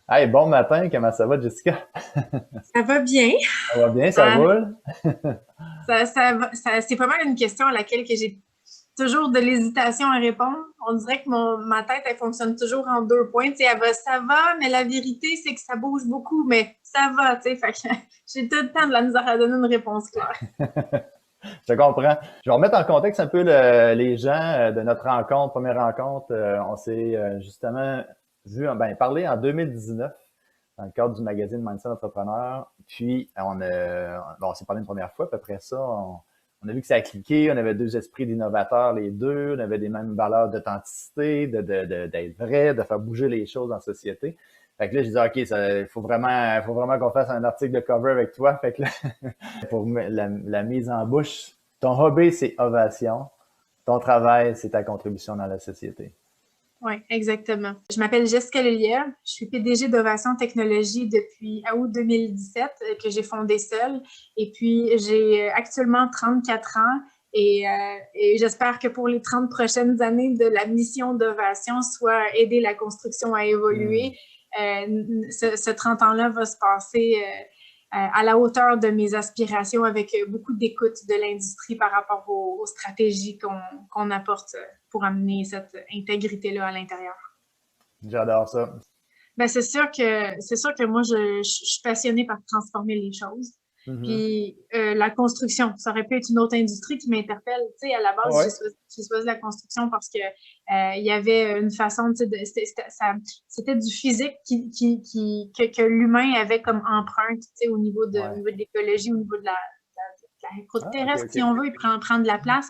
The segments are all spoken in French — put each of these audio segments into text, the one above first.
Hey, bon matin, comment ça va, Jessica? Ça va bien. Ça va bien, ça Ah, roule? c'est pas mal une question à laquelle que j'ai toujours de l'hésitation à répondre. On dirait que ma tête, elle fonctionne toujours en deux points. Tu sais, ça va, mais la vérité, c'est que ça bouge beaucoup, mais ça va, tu sais. Fait que j'ai tout le temps de la misère à donner une réponse claire. Je te comprends. Je vais remettre en contexte un peu les gens de notre rencontre, première rencontre. On s'est justement parlé en 2019 dans le cadre du magazine Mindset Entrepreneur. Puis, on s'est parlé une première fois, puis après ça, on a vu que ça a cliqué. On avait deux esprits d'innovateurs, les deux. On avait des mêmes valeurs d'authenticité, d'être vrai, de faire bouger les choses en société. Fait que là, je disais, OK, faut vraiment qu'on fasse un article de cover avec toi. Fait que là, pour la mise en bouche, ton hobby, c'est Ovation. Ton travail, c'est ta contribution dans la société. Oui, exactement. Je m'appelle Jessica Lelière. Je suis PDG d'Ovation Technologie depuis août 2017 que j'ai fondé seule. Et puis, j'ai actuellement 34 ans et j'espère que pour les 30 prochaines années de la mission d'Ovation, soit aider la construction à Hmm. évoluer, ce 30 ans-là va se passer à la hauteur de mes aspirations avec beaucoup d'écoute de l'industrie par rapport aux stratégies qu'on apporte pour amener cette intégrité-là à l'intérieur. J'adore ça. Ben, c'est sûr que moi, je suis passionnée par transformer les choses. Mhm. Puis la construction, ça aurait pu être une autre industrie qui m'interpelle. Tu sais, à la base, Ouais. j'ai choisi la construction parce que il y avait une façon, tu sais, c'était du physique que l'humain avait comme empreinte, tu sais, au Ouais. niveau de l'écologie, au niveau de la croûte Ah, OK, terrestre, si OK. on veut, il prend de la place.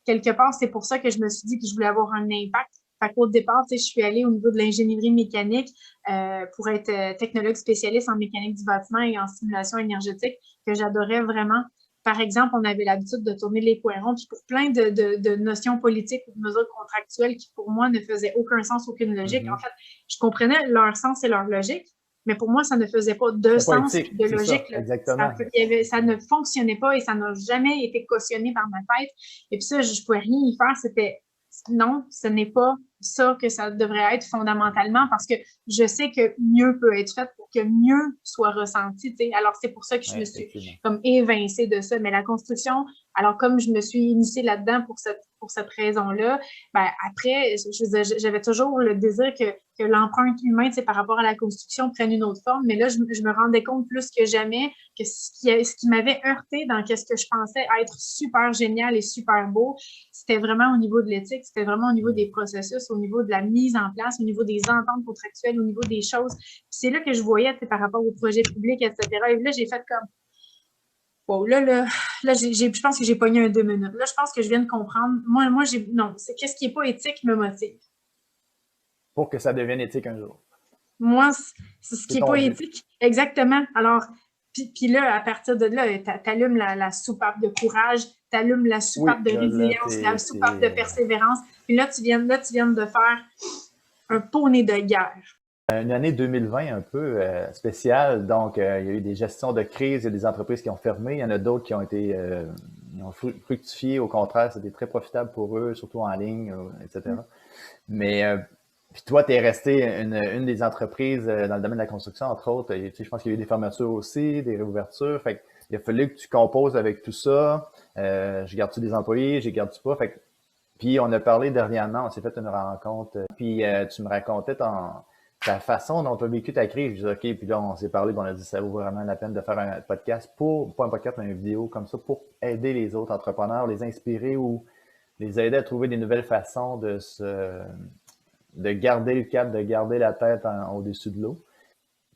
Quelque part, c'est pour ça que je me suis dit que je voulais avoir un impact. Fait qu'au départ, tu sais, je suis allée au niveau de l'ingénierie mécanique pour être technologue spécialiste en mécanique du bâtiment et en simulation énergétique, que j'adorais vraiment. Par exemple, on avait l'habitude de tourner les points puis pour plein de notions politiques ou de mesures contractuelles qui, pour moi, ne faisaient aucun sens, aucune logique. En Mhm. fait, je comprenais leur sens et leur logique, mais pour moi, ça ne faisait pas de C'était pas sens puis éthique, de c'est logique. ça, Là. exactement. Ça ne fonctionnait pas et ça n'a jamais été cautionné par ma tête. Et puis ça, je ne pouvais rien y faire. C'était non, ce n'est pas ça que ça devrait être fondamentalement parce que je sais que mieux peut être fait pour que mieux soit ressenti. T'sais. Alors, c'est pour ça que je Ouais, me suis effectivement. comme évincée de ça. Mais la construction, alors comme je me suis initiée là-dedans pour cette raison-là, ben, après, j'avais toujours le désir que l'empreinte humaine par rapport à la construction prenne une autre forme. Mais là, je me rendais compte plus que jamais que ce qui m'avait heurté dans ce que je pensais être super génial et super beau, c'était vraiment au niveau de l'éthique, c'était vraiment au niveau Hmm. des processus, au niveau de la mise en place, au niveau des ententes contractuelles, au niveau des choses. Puis c'est là que je voyais par rapport au projet public, etc. Et là, j'ai fait comme, wow, là je pense que j'ai pogné un 2 minutes. Là, je pense que je viens de comprendre. Non, c'est qu'est-ce qui n'est pas éthique me motive. Pour que ça devienne éthique un jour. Moi, c'est ce C'est qui n'est ton pas but. éthique. Exactement. Alors, puis là, à partir de là, t'allumes la soupape de courage, t'allumes la soupape Oui, de là, résilience, la soupape de persévérance. Puis là, tu viens de faire un poney de guerre. une année 2020 un peu spéciale. Donc, il y a eu des gestions de crise, il y a des entreprises qui ont fermé, il y en a d'autres qui ont été ils ont fructifié. Au contraire, c'était très profitable pour eux, surtout en ligne, etc. Mais puis toi, tu es resté une des entreprises dans le domaine de la construction, entre autres. Et, tu sais, je pense qu'il y a eu des fermetures aussi, des réouvertures. Fait il a fallu que tu composes avec tout ça. Je garde-tu des employés, je garde-tu pas. Fait puis on a parlé dernièrement, on s'est fait une rencontre. Puis tu me racontais ta façon dont tu as vécu ta crise. Je disais, OK, puis là, on s'est parlé, puis on a dit, ça vaut vraiment la peine de faire un podcast pas un podcast, mais une vidéo comme ça pour aider les autres entrepreneurs, les inspirer ou les aider à trouver des nouvelles façons de garder le cap, de garder la tête au-dessus de l'eau.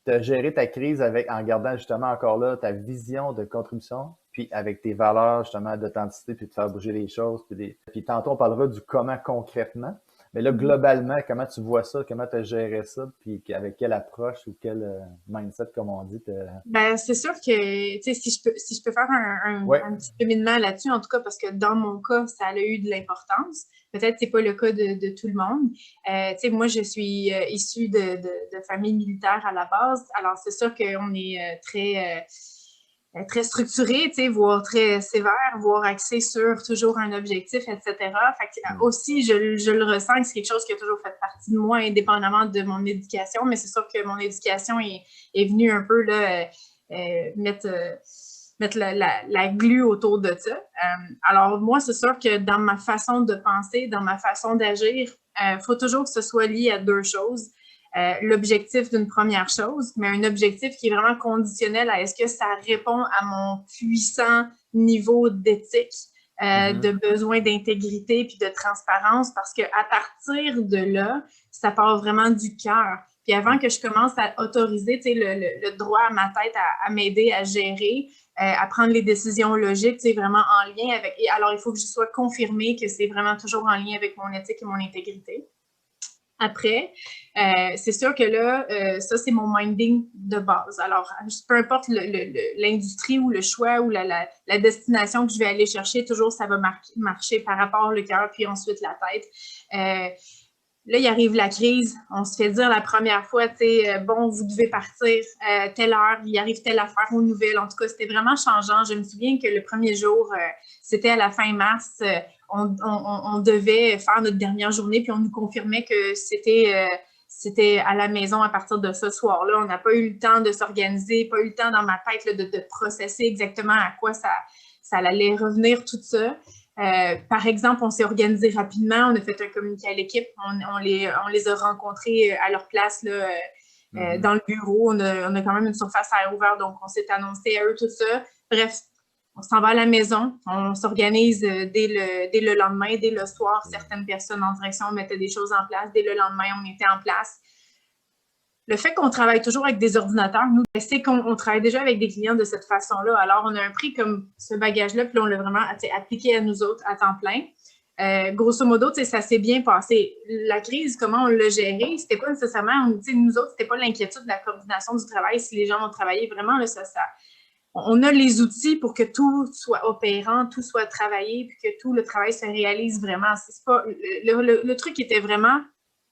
Tu as géré ta crise en gardant justement encore là ta vision de contribution, puis avec tes valeurs justement d'authenticité, puis de faire bouger les choses. Puis tantôt, on parlera du comment concrètement. Mais là, globalement, comment tu vois ça, comment tu as géré ça, puis avec quelle approche ou quel mindset, comme on dit. Ben, c'est sûr que, tu sais, si je peux faire Ouais. un petit cheminement là-dessus, en tout cas, parce que dans mon cas, ça a eu de l'importance. Peut-être que c'est pas le cas de tout le monde. Tu sais, moi, je suis issue de famille militaire à la base. Alors, c'est sûr qu'on est très très structuré, tu sais, voire très sévère, voire axé sur toujours un objectif, etc. Fait que, aussi, je le ressens que c'est quelque chose qui a toujours fait partie de moi, indépendamment de mon éducation, mais c'est sûr que mon éducation est venue un peu là, mettre la glu autour de ça. Alors, moi, c'est sûr que dans ma façon de penser, dans ma façon d'agir, faut toujours que ce soit lié à deux choses. L'objectif d'une première chose, mais un objectif qui est vraiment conditionnel à est-ce que ça répond à mon puissant niveau d'éthique, de besoin d'intégrité puis de transparence, parce qu'à partir de là, ça part vraiment du cœur. Puis avant que je commence à autoriser le droit à ma tête à m'aider à gérer, à prendre les décisions logiques, vraiment en lien avec... Alors, il faut que je sois confirmée que c'est vraiment toujours en lien avec mon éthique et mon intégrité. Après, c'est sûr que là, ça, c'est mon minding de base. Alors, peu importe l'industrie ou le choix ou la destination que je vais aller chercher, toujours, ça va marcher par rapport au cœur, puis ensuite la tête. Là, il arrive la crise, on se fait dire la première fois, tu sais, bon, vous devez partir telle heure, il arrive telle affaire aux nouvelles. En tout cas, c'était vraiment changeant. Je me souviens que le premier jour, c'était à la fin mars, on devait faire notre dernière journée, puis on nous confirmait que c'était à la maison à partir de ce soir-là. On n'a pas eu le temps de s'organiser, pas eu le temps dans ma tête là, de processer exactement à quoi ça allait revenir, tout ça. Par exemple, on s'est organisé rapidement, on a fait un communiqué à l'équipe, on les a rencontrés à leur place là, dans le bureau. On a quand même une surface à air ouvert, donc on s'est annoncé à eux tout ça. Bref, on s'en va à la maison, on s'organise dès le lendemain, dès le soir. Certaines personnes en direction mettaient des choses en place. Dès le lendemain, on était en place. Le fait qu'on travaille toujours avec des ordinateurs, nous, c'est qu'on travaille déjà avec des clients de cette façon-là. Alors, on a pris comme ce bagage-là, puis on l'a vraiment appliqué à nous autres à temps plein. Grosso modo, ça s'est bien passé. La crise, comment on l'a gérée, c'était pas nécessairement, nous autres, c'était pas l'inquiétude de la coordination du travail si les gens vont travailler. Vraiment, là, on a les outils pour que tout soit opérant, tout soit travaillé, puis que tout le travail se réalise vraiment. C'est pas, le truc était vraiment...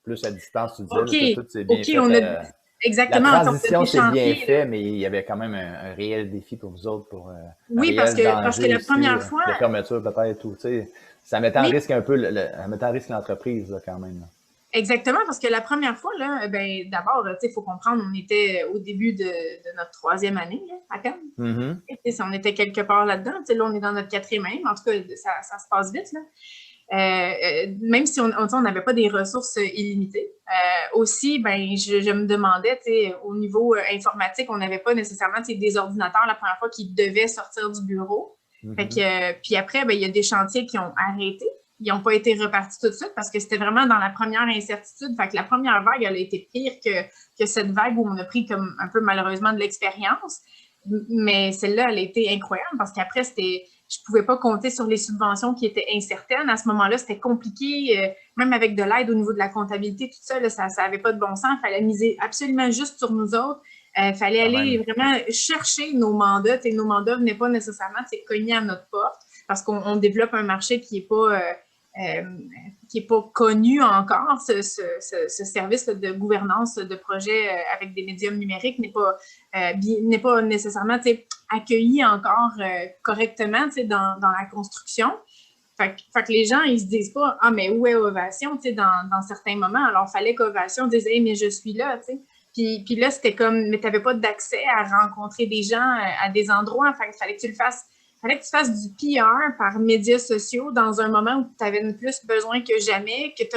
Plus à distance, tu disais, OK, tout c'est bien fait. Exactement. La transition, c'est bien fait, mais il y avait quand même un réel défi pour vous autres, pour oui, parce que la première fois... La fermeture peut-être, tout, tu sais, ça mettait en risque un peu, ça mettait en risque l'entreprise là, quand même. Là. Exactement, parce que la première fois, là, ben, d'abord, il faut comprendre, on était au début de notre 3e année là, à Cannes. Si on était quelque part là-dedans, là, on est dans notre 4e année, mais en tout cas, ça se passe vite. Là. Même si on n'avait pas des ressources illimitées. Aussi, ben, je me demandais, au niveau informatique, on n'avait pas nécessairement des ordinateurs la première fois qui devaient sortir du bureau. Fait que, puis après, ben, il y a des chantiers qui ont arrêté. Ils n'ont pas été repartis tout de suite parce que c'était vraiment dans la première incertitude. Fait que la première vague, elle a été pire que cette vague où on a pris comme un peu malheureusement de l'expérience. Mais celle-là, elle a été incroyable parce qu'après, je ne pouvais pas compter sur les subventions qui étaient incertaines. À ce moment-là, c'était compliqué, même avec de l'aide au niveau de la comptabilité, tout ça, là, ça n'avait pas de bon sens. Il fallait miser absolument juste sur nous autres. Il fallait aller vraiment chercher nos mandats. Nos mandats ne venaient pas nécessairement cogner à notre porte parce qu'on développe un marché qui n'est pas connu encore. Ce service de gouvernance de projet avec des médiums numériques n'est pas nécessairement accueilli encore correctement dans la construction. Fait que les gens, ils se disent pas « Ah, mais où est Ovation? » dans certains moments. Alors, il fallait qu'Ovation dise « Hey, mais je suis là. » Puis là, c'était comme « Mais tu n'avais pas d'accès à rencontrer des gens à des endroits. » Fait qu'il fallait que tu le fasses. Fallait que tu fasses du PR par médias sociaux dans un moment où tu avais plus besoin que jamais, que tu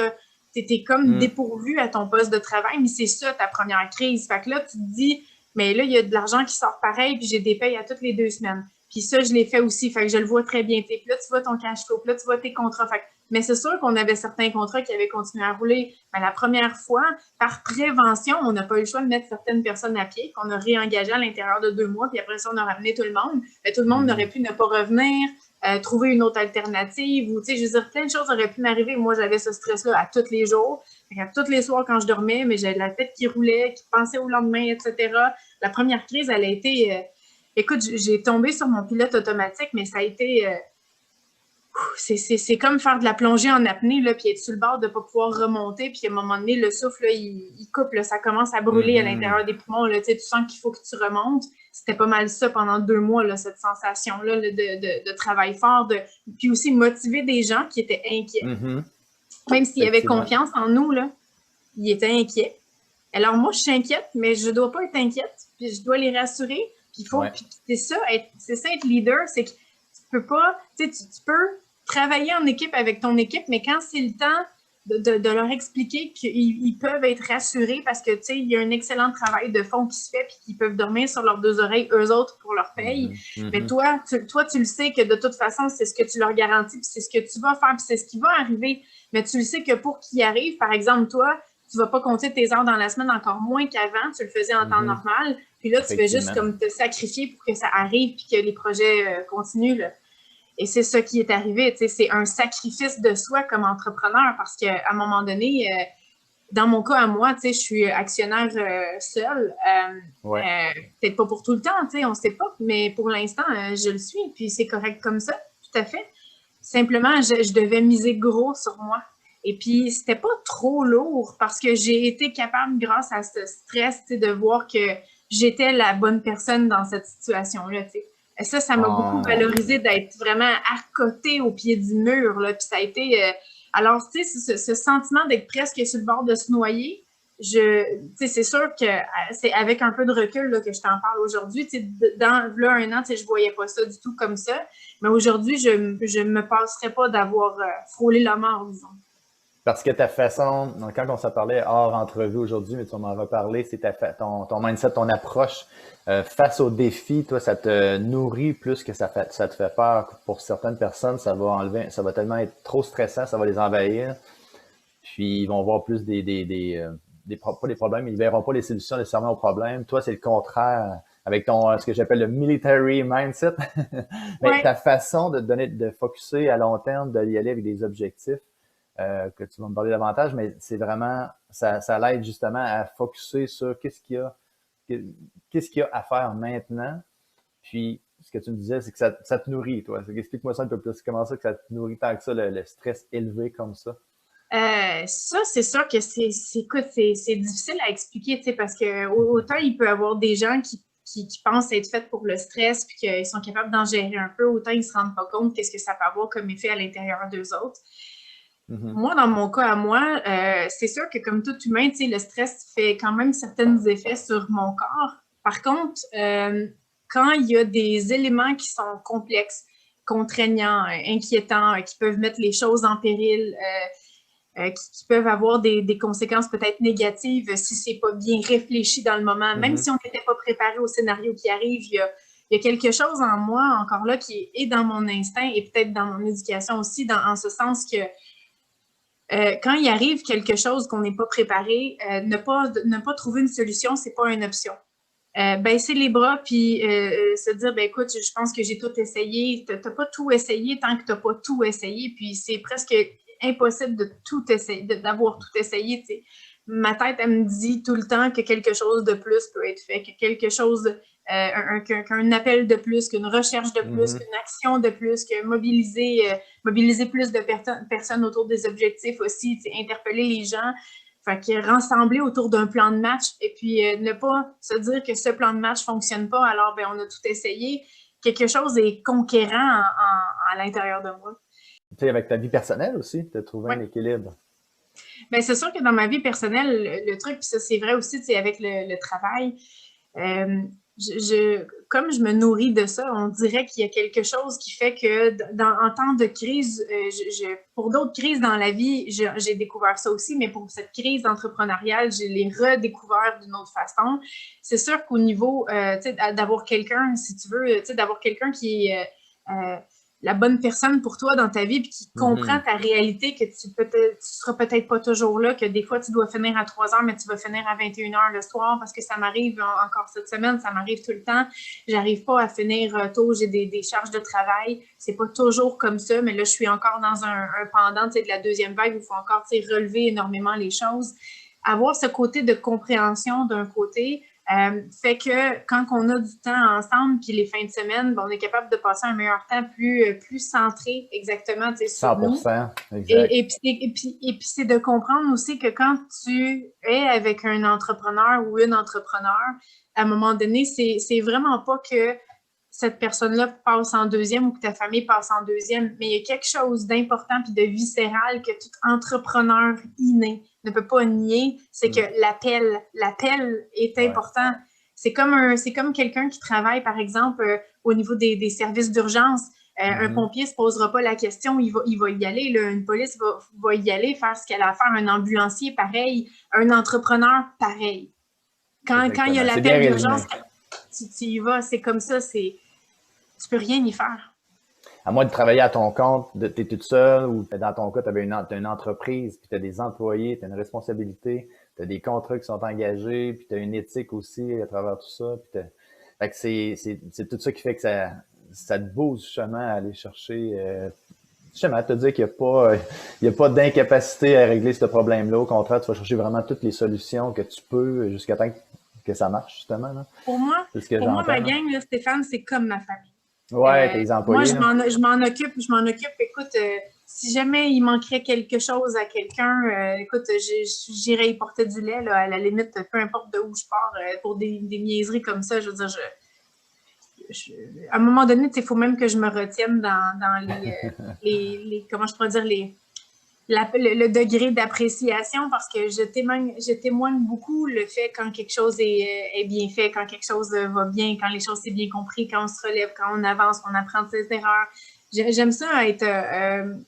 étais comme dépourvu à ton poste de travail, mais c'est ça ta première crise. Fait que là, tu te dis, mais là, il y a de l'argent qui sort pareil, puis j'ai des payes à toutes les 2 semaines. Puis ça, je l'ai fait aussi, fait que je le vois très bien. Puis là, tu vois ton cash flow, puis là, tu vois tes contrats. Fait que, mais c'est sûr qu'on avait certains contrats qui avaient continué à rouler. Mais la première fois, par prévention, on n'a pas eu le choix de mettre certaines personnes à pied, qu'on a réengagé à l'intérieur de 2 mois, puis après ça, on a ramené tout le monde. Mais tout le monde n'aurait pu ne pas revenir, trouver une autre alternative, ou, je veux dire, plein de choses auraient pu m'arriver. Moi, j'avais ce stress-là à tous les jours. À tous les soirs, quand je dormais, mais j'avais la tête qui roulait, qui pensait au lendemain, etc. La première crise, elle a été... écoute, j'ai tombé sur mon pilote automatique, mais ça a été... c'est comme faire de la plongée en apnée, là, puis être sur le bord de ne pas pouvoir remonter, puis à un moment donné, le souffle, là, il coupe, là, ça commence à brûler à l'intérieur des poumons, là, tu sens qu'il faut que tu remontes. C'était pas mal ça pendant 2 mois, là, cette sensation-là là, de travail fort, puis aussi motiver des gens qui étaient inquiets. Même s'ils avaient confiance en nous, là, ils étaient inquiets. Alors moi, je suis inquiète, mais je ne dois pas être inquiète, puis je dois les rassurer, puis il faut, puis c'est ça être leader, c'est que tu peux pas, tu peux travailler en équipe avec ton équipe, mais quand c'est le temps de leur expliquer qu'ils peuvent être rassurés parce que, tu sais, il y a un excellent travail de fond qui se fait puis qu'ils peuvent dormir sur leurs 2 oreilles, eux autres, pour leur paye. Mais toi, tu le sais que de toute façon, c'est ce que tu leur garantis puis c'est ce que tu vas faire puis c'est ce qui va arriver. Mais tu le sais que pour qu'ils arrivent, par exemple, toi, tu vas pas compter tes heures dans la semaine encore moins qu'avant, tu le faisais en temps normal. Puis là, tu fais juste comme te sacrifier pour que ça arrive puis que les projets continuent, là. Et c'est ça qui est arrivé, c'est un sacrifice de soi comme entrepreneur parce qu'à un moment donné, dans mon cas à moi, je suis actionnaire seule. Peut-être pas pour tout le temps, on ne sait pas, mais pour l'instant, je le suis. Puis c'est correct comme ça, tout à fait. Simplement, je devais miser gros sur moi. Et puis, c'était pas trop lourd parce que j'ai été capable, grâce à ce stress, de voir que j'étais la bonne personne dans cette situation-là, Ça m'a beaucoup valorisé d'être vraiment à côté au pied du mur, là. Puis ça a été... alors, tu sais, ce sentiment d'être presque sur le bord de se noyer, c'est sûr que c'est avec un peu de recul là, que je t'en parle aujourd'hui. Dans là, 1 an, je voyais pas ça du tout comme ça. Mais aujourd'hui, je me passerais pas d'avoir frôlé la mort, disons. Parce que ta façon, quand on s'en parlait hors entrevue aujourd'hui, mais tu m'en reparlé, c'est ton mindset, ton approche face aux défis, toi, ça te nourrit plus que ça te fait peur. Pour certaines personnes, ça va tellement être trop stressant, ça va les envahir. Puis ils vont voir plus pas des problèmes, ils verront pas les solutions nécessairement aux problèmes. Toi, c'est le contraire, avec ce que j'appelle le military mindset. Mais ta façon de focusser à long terme, d'y aller avec des objectifs, que tu vas me parler davantage, mais c'est vraiment, ça l'aide justement à focusser sur qu'est-ce qu'il y a à faire maintenant. Puis, ce que tu me disais, c'est que ça te nourrit, toi. Explique-moi ça un peu plus. Comment ça que ça te nourrit tant que ça, le stress élevé comme ça? Ça, c'est sûr que c'est difficile à expliquer, parce que autant il peut y avoir des gens qui pensent être faits pour le stress puis qu'ils sont capables d'en gérer un peu, autant ils ne se rendent pas compte qu'est-ce que ça peut avoir comme effet à l'intérieur d'eux autres. Moi, dans mon cas à moi, c'est sûr que comme tout humain, le stress fait quand même certains effets sur mon corps. Par contre, quand il y a des éléments qui sont complexes, contraignants, inquiétants, qui peuvent mettre les choses en péril, qui peuvent avoir des conséquences peut-être négatives si c'est pas bien réfléchi dans le moment, même si on n'était pas préparé au scénario qui arrive, il y a quelque chose en moi encore là qui est dans mon instinct et peut-être dans mon éducation aussi, en ce sens que quand il arrive quelque chose qu'on n'est pas préparé, ne pas trouver une solution, c'est pas une option. Baisser les bras puis se dire, écoute, je pense que j'ai tout essayé. T'as pas tout essayé tant que t'as pas tout essayé. Puis c'est presque impossible de tout essayer, d'avoir tout essayé. T'sais. Ma tête, elle me dit tout le temps que quelque chose de plus peut être fait, que quelque chose, qu'un appel de plus, qu'une recherche de plus, qu'une action de plus, que mobiliser plus de personnes autour des objectifs aussi, interpeller les gens. Fait que rassembler autour d'un plan de match et puis ne pas se dire que ce plan de match ne fonctionne pas, alors on a tout essayé. Quelque chose est conquérant à l'intérieur de moi. Tu sais, avec ta vie personnelle aussi, tu as trouvé un équilibre. Bien, c'est sûr que dans ma vie personnelle, le truc, puis ça c'est vrai aussi avec le travail, comme je me nourris de ça, on dirait qu'il y a quelque chose qui fait que en temps de crise, pour d'autres crises dans la vie, j'ai découvert ça aussi, mais pour cette crise entrepreneuriale, je l'ai redécouvert d'une autre façon. C'est sûr qu'au niveau, d'avoir quelqu'un, si tu veux, d'avoir quelqu'un qui est la bonne personne pour toi dans ta vie puis qui comprend ta réalité, que tu seras peut-être pas toujours là, que des fois tu dois finir à 3 heures, mais tu vas finir à 21 heures le soir parce que ça m'arrive encore cette semaine, ça m'arrive tout le temps. J'arrive pas à finir tôt, j'ai des charges de travail. C'est pas toujours comme ça, mais là, je suis encore dans un pendant de la deuxième vague où il faut encore relever énormément les choses. Avoir ce côté de compréhension d'un côté, Fait que quand on a du temps ensemble, puis les fins de semaine, on est capable de passer un meilleur temps plus centré exactement sur nous. 100%, exact. Et puis c'est de comprendre aussi que quand tu es avec un entrepreneur ou une entrepreneur, à un moment donné, c'est vraiment pas que cette personne-là passe en deuxième ou que ta famille passe en deuxième, mais il y a quelque chose d'important puis de viscéral que tout entrepreneur inné ne peut pas nier, c'est que l'appel est important. C'est comme quelqu'un qui travaille, par exemple, au niveau des services d'urgence. Un pompier ne se posera pas la question, il va y aller. Là, une police va y aller faire ce qu'elle a à faire. Un ambulancier, pareil. Un entrepreneur, pareil. Quand il y a l'appel d'urgence, tu y vas. C'est comme ça. Tu peux rien y faire. À moins de travailler à ton compte, tu es toute seule ou dans ton cas, tu avais une entreprise, puis tu as des employés, tu as une responsabilité, tu as des contrats qui sont engagés, puis tu as une éthique aussi à travers tout ça. Puis fait que c'est tout ça qui fait que ça te booste justement à aller chercher, justement, à te dire qu'il n'y a pas d'incapacité à régler ce problème-là. Au contraire, tu vas chercher vraiment toutes les solutions que tu peux jusqu'à temps que ça marche, justement. Là. Pour moi, ma gang, là, Stéphane, c'est comme ma famille. Ouais, tes employés. Moi, je m'en occupe. Écoute, si jamais il manquerait quelque chose à quelqu'un, écoute, j'irais y porter du lait, là, à la limite, peu importe de où je pars, pour des niaiseries comme ça. Je veux dire, à un moment donné, il faut même que je me retienne dans les comment je pourrais dire, le degré d'appréciation, parce que je témoigne beaucoup le fait quand quelque chose est bien fait, quand quelque chose va bien, quand les choses sont bien compris, quand on se relève, quand on avance, on apprend de ses erreurs. J'aime ça être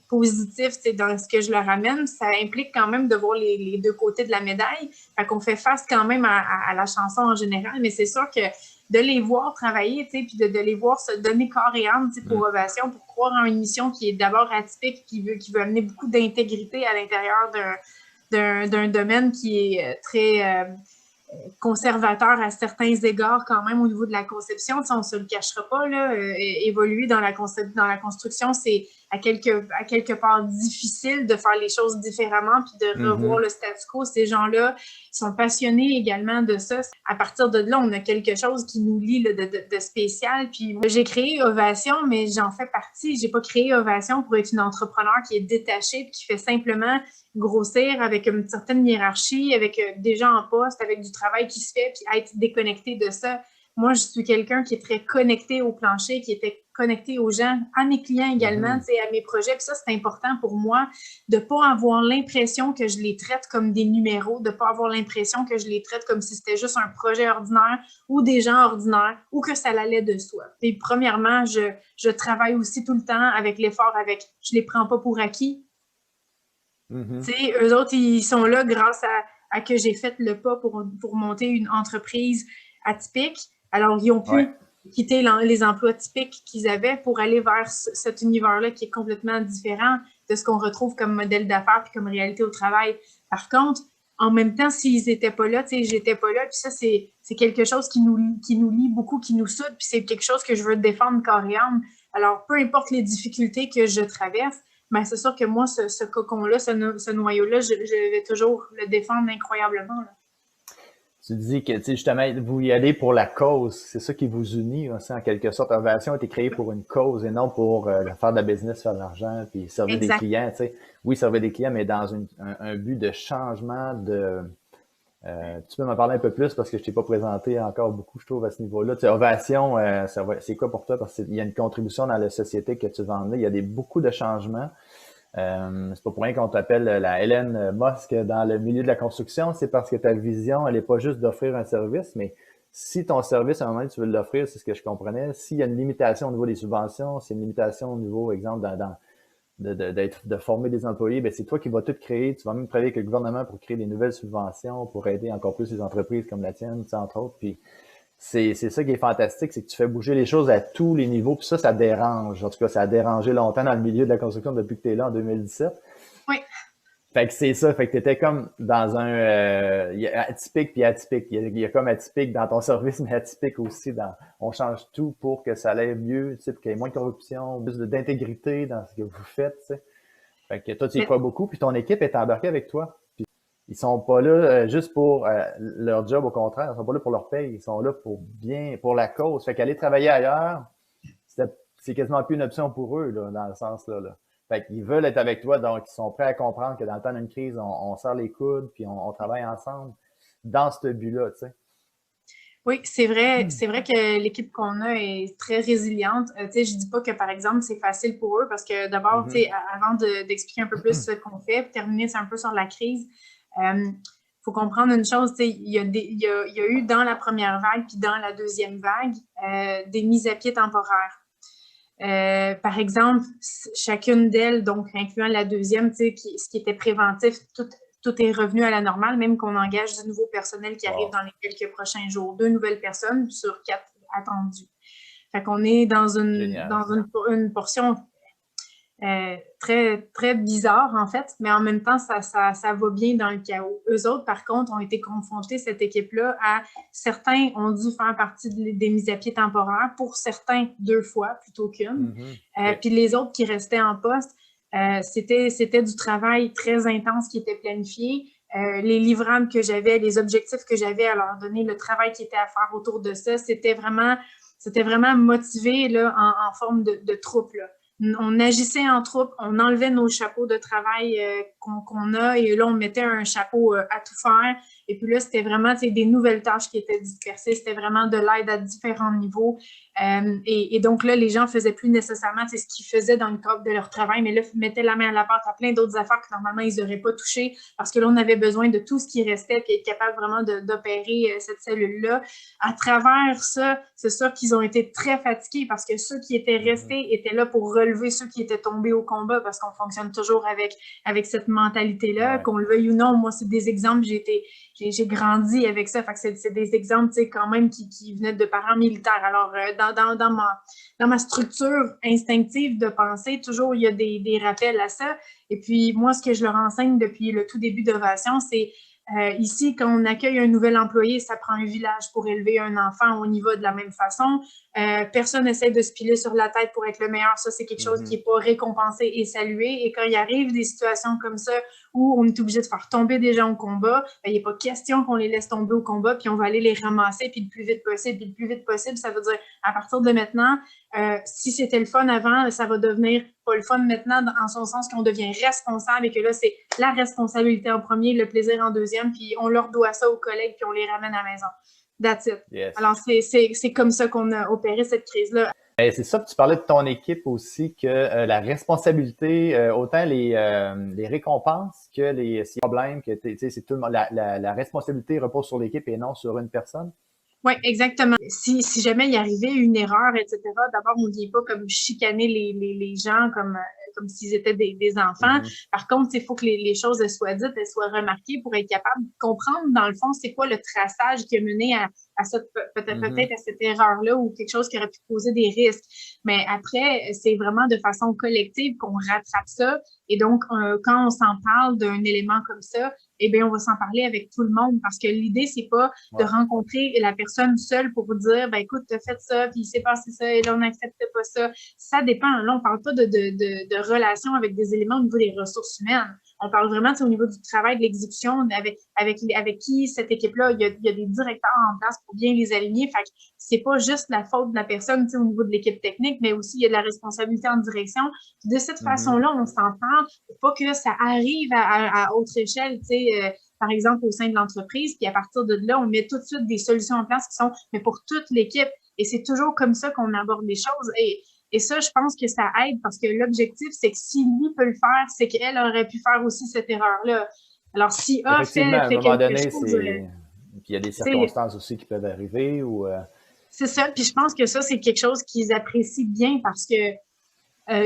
positif dans ce que je leur amène. Ça implique quand même de voir les deux côtés de la médaille. Fait qu'on fait face quand même à la chanson en général, mais c'est sûr que de les voir travailler, puis de les voir se donner corps et âme pour Ovation, pour croire en une mission qui est d'abord atypique, qui veut amener beaucoup d'intégrité à l'intérieur d'un domaine qui est très conservateur à certains égards quand même au niveau de la conception. On ne se le cachera pas, là, évoluer dans la construction, c'est à quelque part difficile de faire les choses différemment puis de revoir le statu quo. Ces gens-là sont passionnés également de ça. À partir de là, on a quelque chose qui nous lie là, de spécial. Puis j'ai créé Ovation, mais j'en fais partie. J'ai pas créé Ovation pour être une entrepreneur qui est détachée puis qui fait simplement grossir avec une certaine hiérarchie, avec des gens en poste, avec du travail qui se fait, puis être déconnecté de ça. Moi, je suis quelqu'un qui est très connecté au plancher, qui était connecté aux gens, à mes clients également, à mes projets. Puis ça, c'est important pour moi de ne pas avoir l'impression que je les traite comme des numéros, de ne pas avoir l'impression que je les traite comme si c'était juste un projet ordinaire ou des gens ordinaires ou que ça allait de soi. Et premièrement, je travaille aussi tout le temps avec l'effort, je ne les prends pas pour acquis. Eux autres, ils sont là grâce à que j'ai fait le pas pour monter une entreprise atypique. Alors, ils ont pu quitter les emplois typiques qu'ils avaient pour aller vers cet univers-là qui est complètement différent de ce qu'on retrouve comme modèle d'affaires et comme réalité au travail. Par contre, en même temps, s'ils n'étaient pas là, j'étais pas là. Puis ça, c'est quelque chose qui nous lie beaucoup, qui nous soude. Puis c'est quelque chose que je veux défendre corps et âme. Alors, peu importe les difficultés que je traverse, mais c'est sûr que moi, ce cocon-là, ce noyau-là, je vais toujours le défendre incroyablement. Là. Tu dis que, justement, vous y allez pour la cause. C'est ça qui vous unit, aussi, en quelque sorte. Ovation a été créée pour une cause et non pour faire de la business, faire de l'argent, puis servir des clients. Oui, servir des clients, mais dans un but de changement de... tu peux m'en parler un peu plus parce que je t'ai pas présenté encore beaucoup, je trouve, à ce niveau-là. Ovation, c'est quoi pour toi? Parce qu'il y a une contribution dans la société que tu vas emmener. Il y a beaucoup de changements. C'est pas pour rien qu'on t'appelle la Hélène Musk dans le milieu de la construction. C'est parce que ta vision, elle est pas juste d'offrir un service, mais si ton service, à un moment donné, tu veux l'offrir, c'est ce que je comprenais. S'il y a une limitation au niveau des subventions, s'il y a une limitation au niveau, exemple, de former des employés, ben c'est toi qui vas tout créer. Tu vas même travailler avec le gouvernement pour créer des nouvelles subventions, pour aider encore plus les entreprises comme la tienne, entre autres. Puis c'est ça qui est fantastique, c'est que tu fais bouger les choses à tous les niveaux. Puis ça dérange. En tout cas, ça a dérangé longtemps dans le milieu de la construction depuis que tu es là en 2017. Oui. Fait que c'est ça. Fait que tu étais comme dans un atypique puis atypique. Il y a comme atypique dans ton service, mais atypique aussi on change tout pour que ça aille mieux, pour qu'il y ait moins de corruption, plus d'intégrité dans ce que vous faites, Fait que toi, tu y crois beaucoup, puis ton équipe est embarquée avec toi. Ils sont pas là juste pour leur job, au contraire. Ils sont pas là pour leur paye. Ils sont là pour la cause. Fait qu'aller travailler ailleurs, c'est quasiment plus une option pour eux, là, dans le sens là. Fait qu'ils veulent être avec toi, donc ils sont prêts à comprendre que dans le temps d'une crise, on serre les coudes, puis on travaille ensemble dans ce but-là, tu sais. Oui, c'est vrai. C'est vrai que l'équipe qu'on a est très résiliente. Tu sais, je dis pas que, par exemple, c'est facile pour eux parce que d'abord, tu sais, avant d'expliquer un peu plus ce qu'on fait, puis terminer un peu sur la crise, faut comprendre une chose, tu sais, il y a eu dans la première vague puis dans la deuxième vague des mises à pied temporaires. Par exemple, chacune d'elles, donc incluant la deuxième, tu sais, ce qui était préventif, tout est revenu à la normale, même qu'on engage du nouveau personnel qui arrive dans les quelques prochains jours. 2 nouvelles personnes sur 4 attendues. Fait qu'on est dans une portion très, très bizarre, en fait, mais en même temps, ça va bien dans le chaos. Eux autres, par contre, ont été confrontés, cette équipe-là, à certains ont dû faire partie des mises à pied temporaires, pour certains 2 fois plutôt qu'une. Puis les autres qui restaient en poste, c'était du travail très intense qui était planifié. Les livrables que j'avais, les objectifs que j'avais à leur donner, le travail qui était à faire autour de ça, c'était vraiment motivé là, en forme de troupe, là. On agissait en troupe, on enlevait nos chapeaux de travail qu'on a et là, on mettait un chapeau à tout faire. Et puis là, c'était vraiment des nouvelles tâches qui étaient dispersées. C'était vraiment de l'aide à différents niveaux. Et donc là, les gens faisaient plus nécessairement ce qu'ils faisaient dans le cadre de leur travail, mais là, ils mettaient la main à la pâte à plein d'autres affaires que normalement, ils n'auraient pas touché parce que là, on avait besoin de tout ce qui restait et être capable vraiment d'opérer cette cellule-là. À travers ça, c'est sûr qu'ils ont été très fatigués parce que ceux qui étaient restés étaient là pour relever ceux qui étaient tombés au combat parce qu'on fonctionne toujours avec cette mentalité-là, qu'on le veuille ou non. Moi, c'est des exemples, j'ai grandi avec ça. Fait que c'est des exemples, tu sais, quand même, qui venaient de parents militaires. Alors, dans ma structure instinctive de pensée, toujours, il y a des rappels à ça. Et puis, moi, ce que je leur enseigne depuis le tout début d'Ovation, c'est ici, quand on accueille un nouvel employé, ça prend un village pour élever un enfant. On y va de la même façon. Personne n'essaie de se piler sur la tête pour être le meilleur. Ça, c'est quelque chose qui n'est pas récompensé et salué. Et quand il arrive des situations comme ça où on est obligé de faire tomber des gens au combat, il n'est pas question qu'on les laisse tomber au combat, puis on va aller les ramasser, puis le plus vite possible. Puis le plus vite possible, ça veut dire à partir de maintenant, si c'était le fun avant, ça va devenir pas le fun maintenant, en son sens qu'on devient responsable et que là, c'est la responsabilité en premier, le plaisir en deuxième, puis on leur doit ça aux collègues, puis on les ramène à la maison. That's it. Yes. Alors, c'est comme ça qu'on a opéré cette crise-là. C'est ça que tu parlais de ton équipe aussi, que la responsabilité, autant les récompenses que les problèmes, que c'est tout le monde, la responsabilité repose sur l'équipe et non sur une personne. Oui, exactement. Si jamais il y arrivait une erreur, etc., d'abord, on ne vient pas comme chicaner les gens comme s'ils étaient des enfants. Par contre, il faut que les choses soient dites, elles soient remarquées pour être capable de comprendre, dans le fond, c'est quoi le traçage qui a mené à peut-être à cette erreur-là ou quelque chose qui aurait pu poser des risques. Mais après, c'est vraiment de façon collective qu'on rattrape ça. Et donc, quand on s'en parle d'un élément comme ça, eh bien, on va s'en parler avec tout le monde parce que l'idée, c'est pas de rencontrer la personne seule pour vous dire, ben écoute, t'as fait ça, puis il s'est passé ça, et là, on n'accepte pas ça. Ça dépend. Là, on parle pas de relations avec des éléments au niveau des ressources humaines. On parle vraiment au niveau du travail, de l'exécution, avec qui cette équipe-là, il y a des directeurs en place pour bien les aligner. Fait que c'est pas juste la faute de la personne au niveau de l'équipe technique, mais aussi il y a de la responsabilité en direction. Puis de cette façon-là, on s'en parle pour pas que ça arrive à autre échelle, par exemple au sein de l'entreprise, puis à partir de là, on met tout de suite des solutions en place qui sont mais pour toute l'équipe. Et c'est toujours comme ça qu'on aborde les choses. Et ça, je pense que ça aide parce que l'objectif, c'est que si lui peut le faire, c'est qu'elle aurait pu faire aussi cette erreur-là. Alors, si A fait quelque chose... Puis il y a des circonstances aussi qui peuvent arriver ou... C'est ça. Puis je pense que ça, c'est quelque chose qu'ils apprécient bien parce que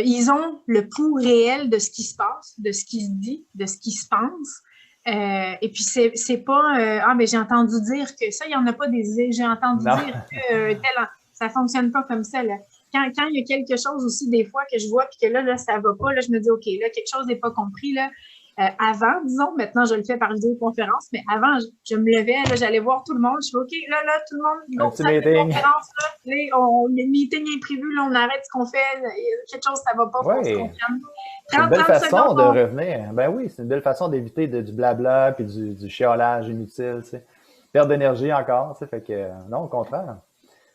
ils ont le pouls réel de ce qui se passe, de ce qui se dit, de ce qui se pense. Et puis, c'est pas mais j'ai entendu dire que ça, il n'y en a pas des... J'ai entendu dire que ça fonctionne pas comme ça, là. Quand il y a quelque chose aussi, des fois, que je vois, puis que là, ça va pas, là, je me dis, OK, là, quelque chose n'est pas compris, là. avant, disons. Maintenant, je le fais par vidéoconférence, mais avant, je me levais, là, j'allais voir tout le monde. Je fais OK, là, tout le monde, Un go, petit salle de meeting. conférence, là. Là, le meeting imprévu, là, on arrête ce qu'on fait. Il y a quelque chose, ça va pas, faut se Oui, confirmer. c'est une 30, belle 30 façon secondes, de revenir. Ben oui, c'est une belle façon d'éviter du blabla puis du chiolage inutile, tu sais. Perte d'énergie encore, tu sais. Fait que, non, au contraire.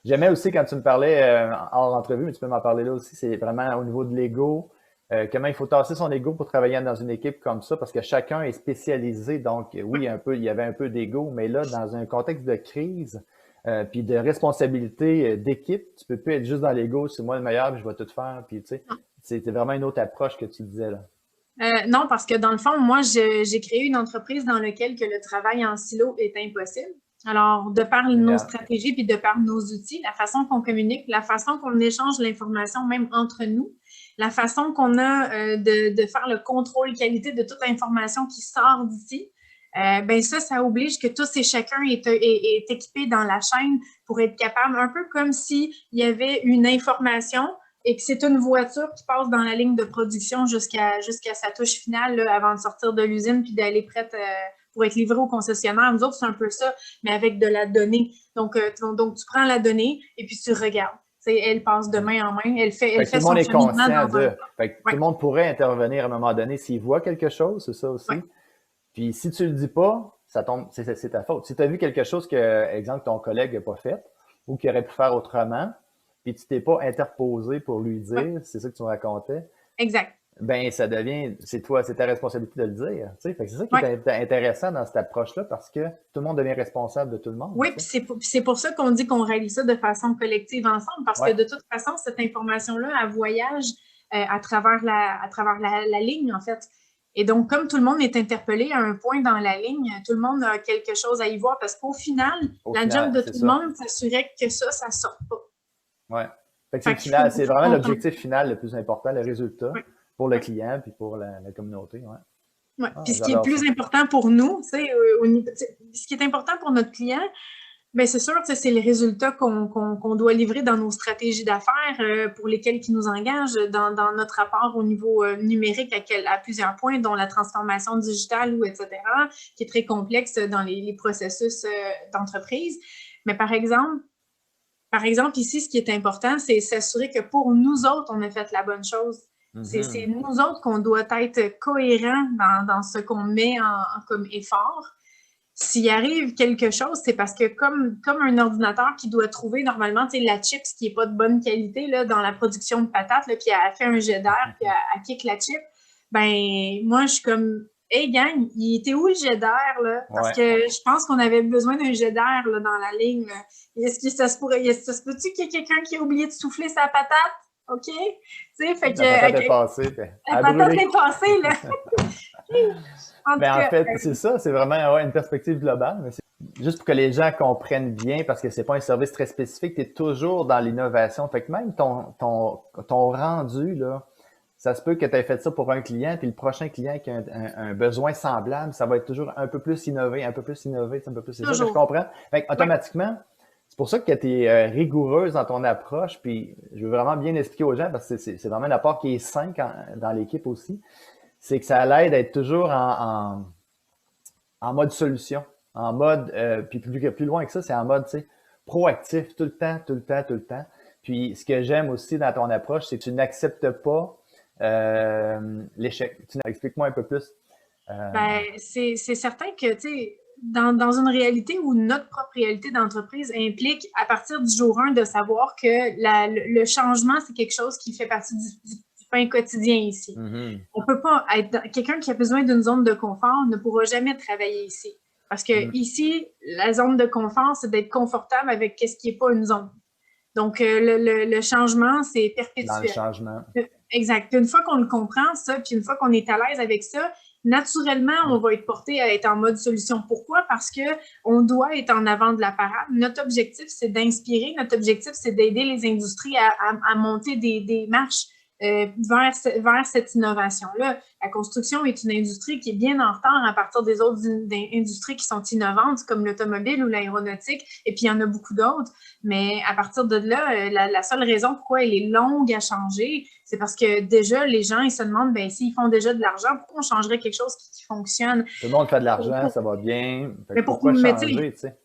J'aimais aussi quand tu me parlais hors entrevue, mais tu peux m'en parler là aussi, c'est vraiment au niveau de l'ego. Comment il faut tasser son ego pour travailler dans une équipe comme ça, parce que chacun est spécialisé. Donc, oui, il y avait un peu d'ego, mais là, dans un contexte de crise, puis de responsabilité d'équipe, tu peux plus être juste dans l'ego, c'est moi le meilleur, puis je vais tout faire. Puis, tu sais, c'était vraiment une autre approche que tu disais là. non, parce que dans le fond, moi, j'ai créé une entreprise dans laquelle que le travail en silo est impossible. Alors, de par nos Génial. stratégies puis de par nos outils, la façon qu'on communique, la façon qu'on échange l'information même entre nous, la façon qu'on a de faire le contrôle qualité de toute information qui sort d'ici, ben ça oblige que tous et chacun est équipé dans la chaîne pour être capable, un peu comme s'il y avait une information et que c'est une voiture qui passe dans la ligne de production jusqu'à sa touche finale là, avant de sortir de l'usine puis d'aller prête pour être livrée au concessionnaire. Nous autres, c'est un peu ça, mais avec de la donnée. Donc tu prends la donnée et puis tu regardes. T'sais, elle passe de main en main, elle fait Fait que tout le son monde est cheminement conscient dans un... de. Fait que tout le monde pourrait intervenir à un moment donné s'il voit quelque chose, c'est ça aussi. Ouais. Puis si tu le dis pas, ça tombe, c'est ta faute. Si tu as vu quelque chose que, exemple, ton collègue n'a pas fait ou qu'il aurait pu faire autrement, puis tu t'es pas interposé pour lui dire, Ouais. c'est ça que tu me racontais, Exact. ben ça devient, c'est ta responsabilité de le dire. Tu sais. Fait que c'est ça qui Ouais. est intéressant dans cette approche-là parce que tout le monde devient responsable de tout le monde. Oui, puis c'est pour ça qu'on dit qu'on règle ça de façon collective ensemble, parce que de toute façon, cette information-là, elle voyage à travers la ligne, en fait. Et donc, comme tout le monde est interpellé à un point dans la ligne, tout le monde a quelque chose à y voir, parce qu'au final, la job de tout le monde, s'assurait que ça ne sorte pas. Oui. Fait que c'est vraiment l'objectif final le plus important, le résultat pour le client puis pour la communauté. Ouais. Ouais. Puis ce qui est plus important pour nous, ce qui est important pour notre client, bien, c'est sûr, c'est le résultat qu'on doit livrer dans nos stratégies d'affaires pour lesquelles qui nous engagent dans notre rapport au niveau numérique à plusieurs points, dont la transformation digitale, etc., qui est très complexe dans les processus d'entreprise. Mais par exemple, ici, ce qui est important, c'est s'assurer que pour nous autres, on a fait la bonne chose. C'est nous autres qu'on doit être cohérents dans ce qu'on met comme effort. S'il arrive quelque chose, c'est parce que comme un ordinateur qui doit trouver normalement la chips qui n'est pas de bonne qualité là, dans la production de patates, là, puis elle fait un jet d'air, puis elle kick la chip, ben moi, je suis comme « Hey gang, il était où le jet d'air? » Parce que je pense qu'on avait besoin d'un jet d'air là, dans la ligne. Là. Est-ce que ça se peut-tu qu'il y ait quelqu'un qui a oublié de souffler sa patate? OK? Tu sais, fait que... La patate est passée. La patate est passée, là. En fait, c'est ça, c'est vraiment une perspective globale. Mais juste pour que les gens comprennent bien, parce que c'est pas un service très spécifique, tu es toujours dans l'innovation. Fait que même ton rendu, là, ça se peut que tu aies fait ça pour un client, puis le prochain client qui a un besoin semblable, ça va être toujours un peu plus innové, un peu plus innové, un peu plus. C'est ça que je comprends. Fait que, automatiquement, c'est pour ça que tu es rigoureuse dans ton approche, puis je veux vraiment bien expliquer aux gens, parce que c'est vraiment un apport qui est sain dans l'équipe aussi. C'est que ça l'aide à être toujours en mode solution, en mode, puis plus loin que ça, c'est en mode, tu sais, proactif, tout le temps, tout le temps, tout le temps. Puis, ce que j'aime aussi dans ton approche, c'est que tu n'acceptes pas l'échec. Explique-moi un peu plus. Ben, c'est certain que, tu sais, dans une réalité où notre propre réalité d'entreprise implique, à partir du jour 1, de savoir que le changement, c'est quelque chose qui fait partie du pain quotidien ici. On peut pas être... Quelqu'un qui a besoin d'une zone de confort ne pourra jamais travailler ici. Parce que ici, la zone de confort, c'est d'être confortable avec ce qui n'est pas une zone. Donc, le changement, c'est perpétuel. Dans le changement. Exact. Une fois qu'on le comprend, ça, puis une fois qu'on est à l'aise avec ça, naturellement, on va être porté à être en mode solution. Pourquoi? Parce qu'on doit être en avant de la parade. Notre objectif, c'est d'inspirer. Notre objectif, c'est d'aider les industries à monter des marches vers cette innovation-là. La construction est une industrie qui est bien en retard à partir des autres industries qui sont innovantes, comme l'automobile ou l'aéronautique, et puis il y en a beaucoup d'autres. Mais à partir de là, la seule raison pourquoi elle est longue à changer, c'est parce que déjà, les gens, ils se demandent, ben s'ils font déjà de l'argent, pourquoi on changerait quelque chose qui fonctionne? Tout le monde fait de l'argent, ça va bien. Fait Mais que pourquoi mais changer, tu sais?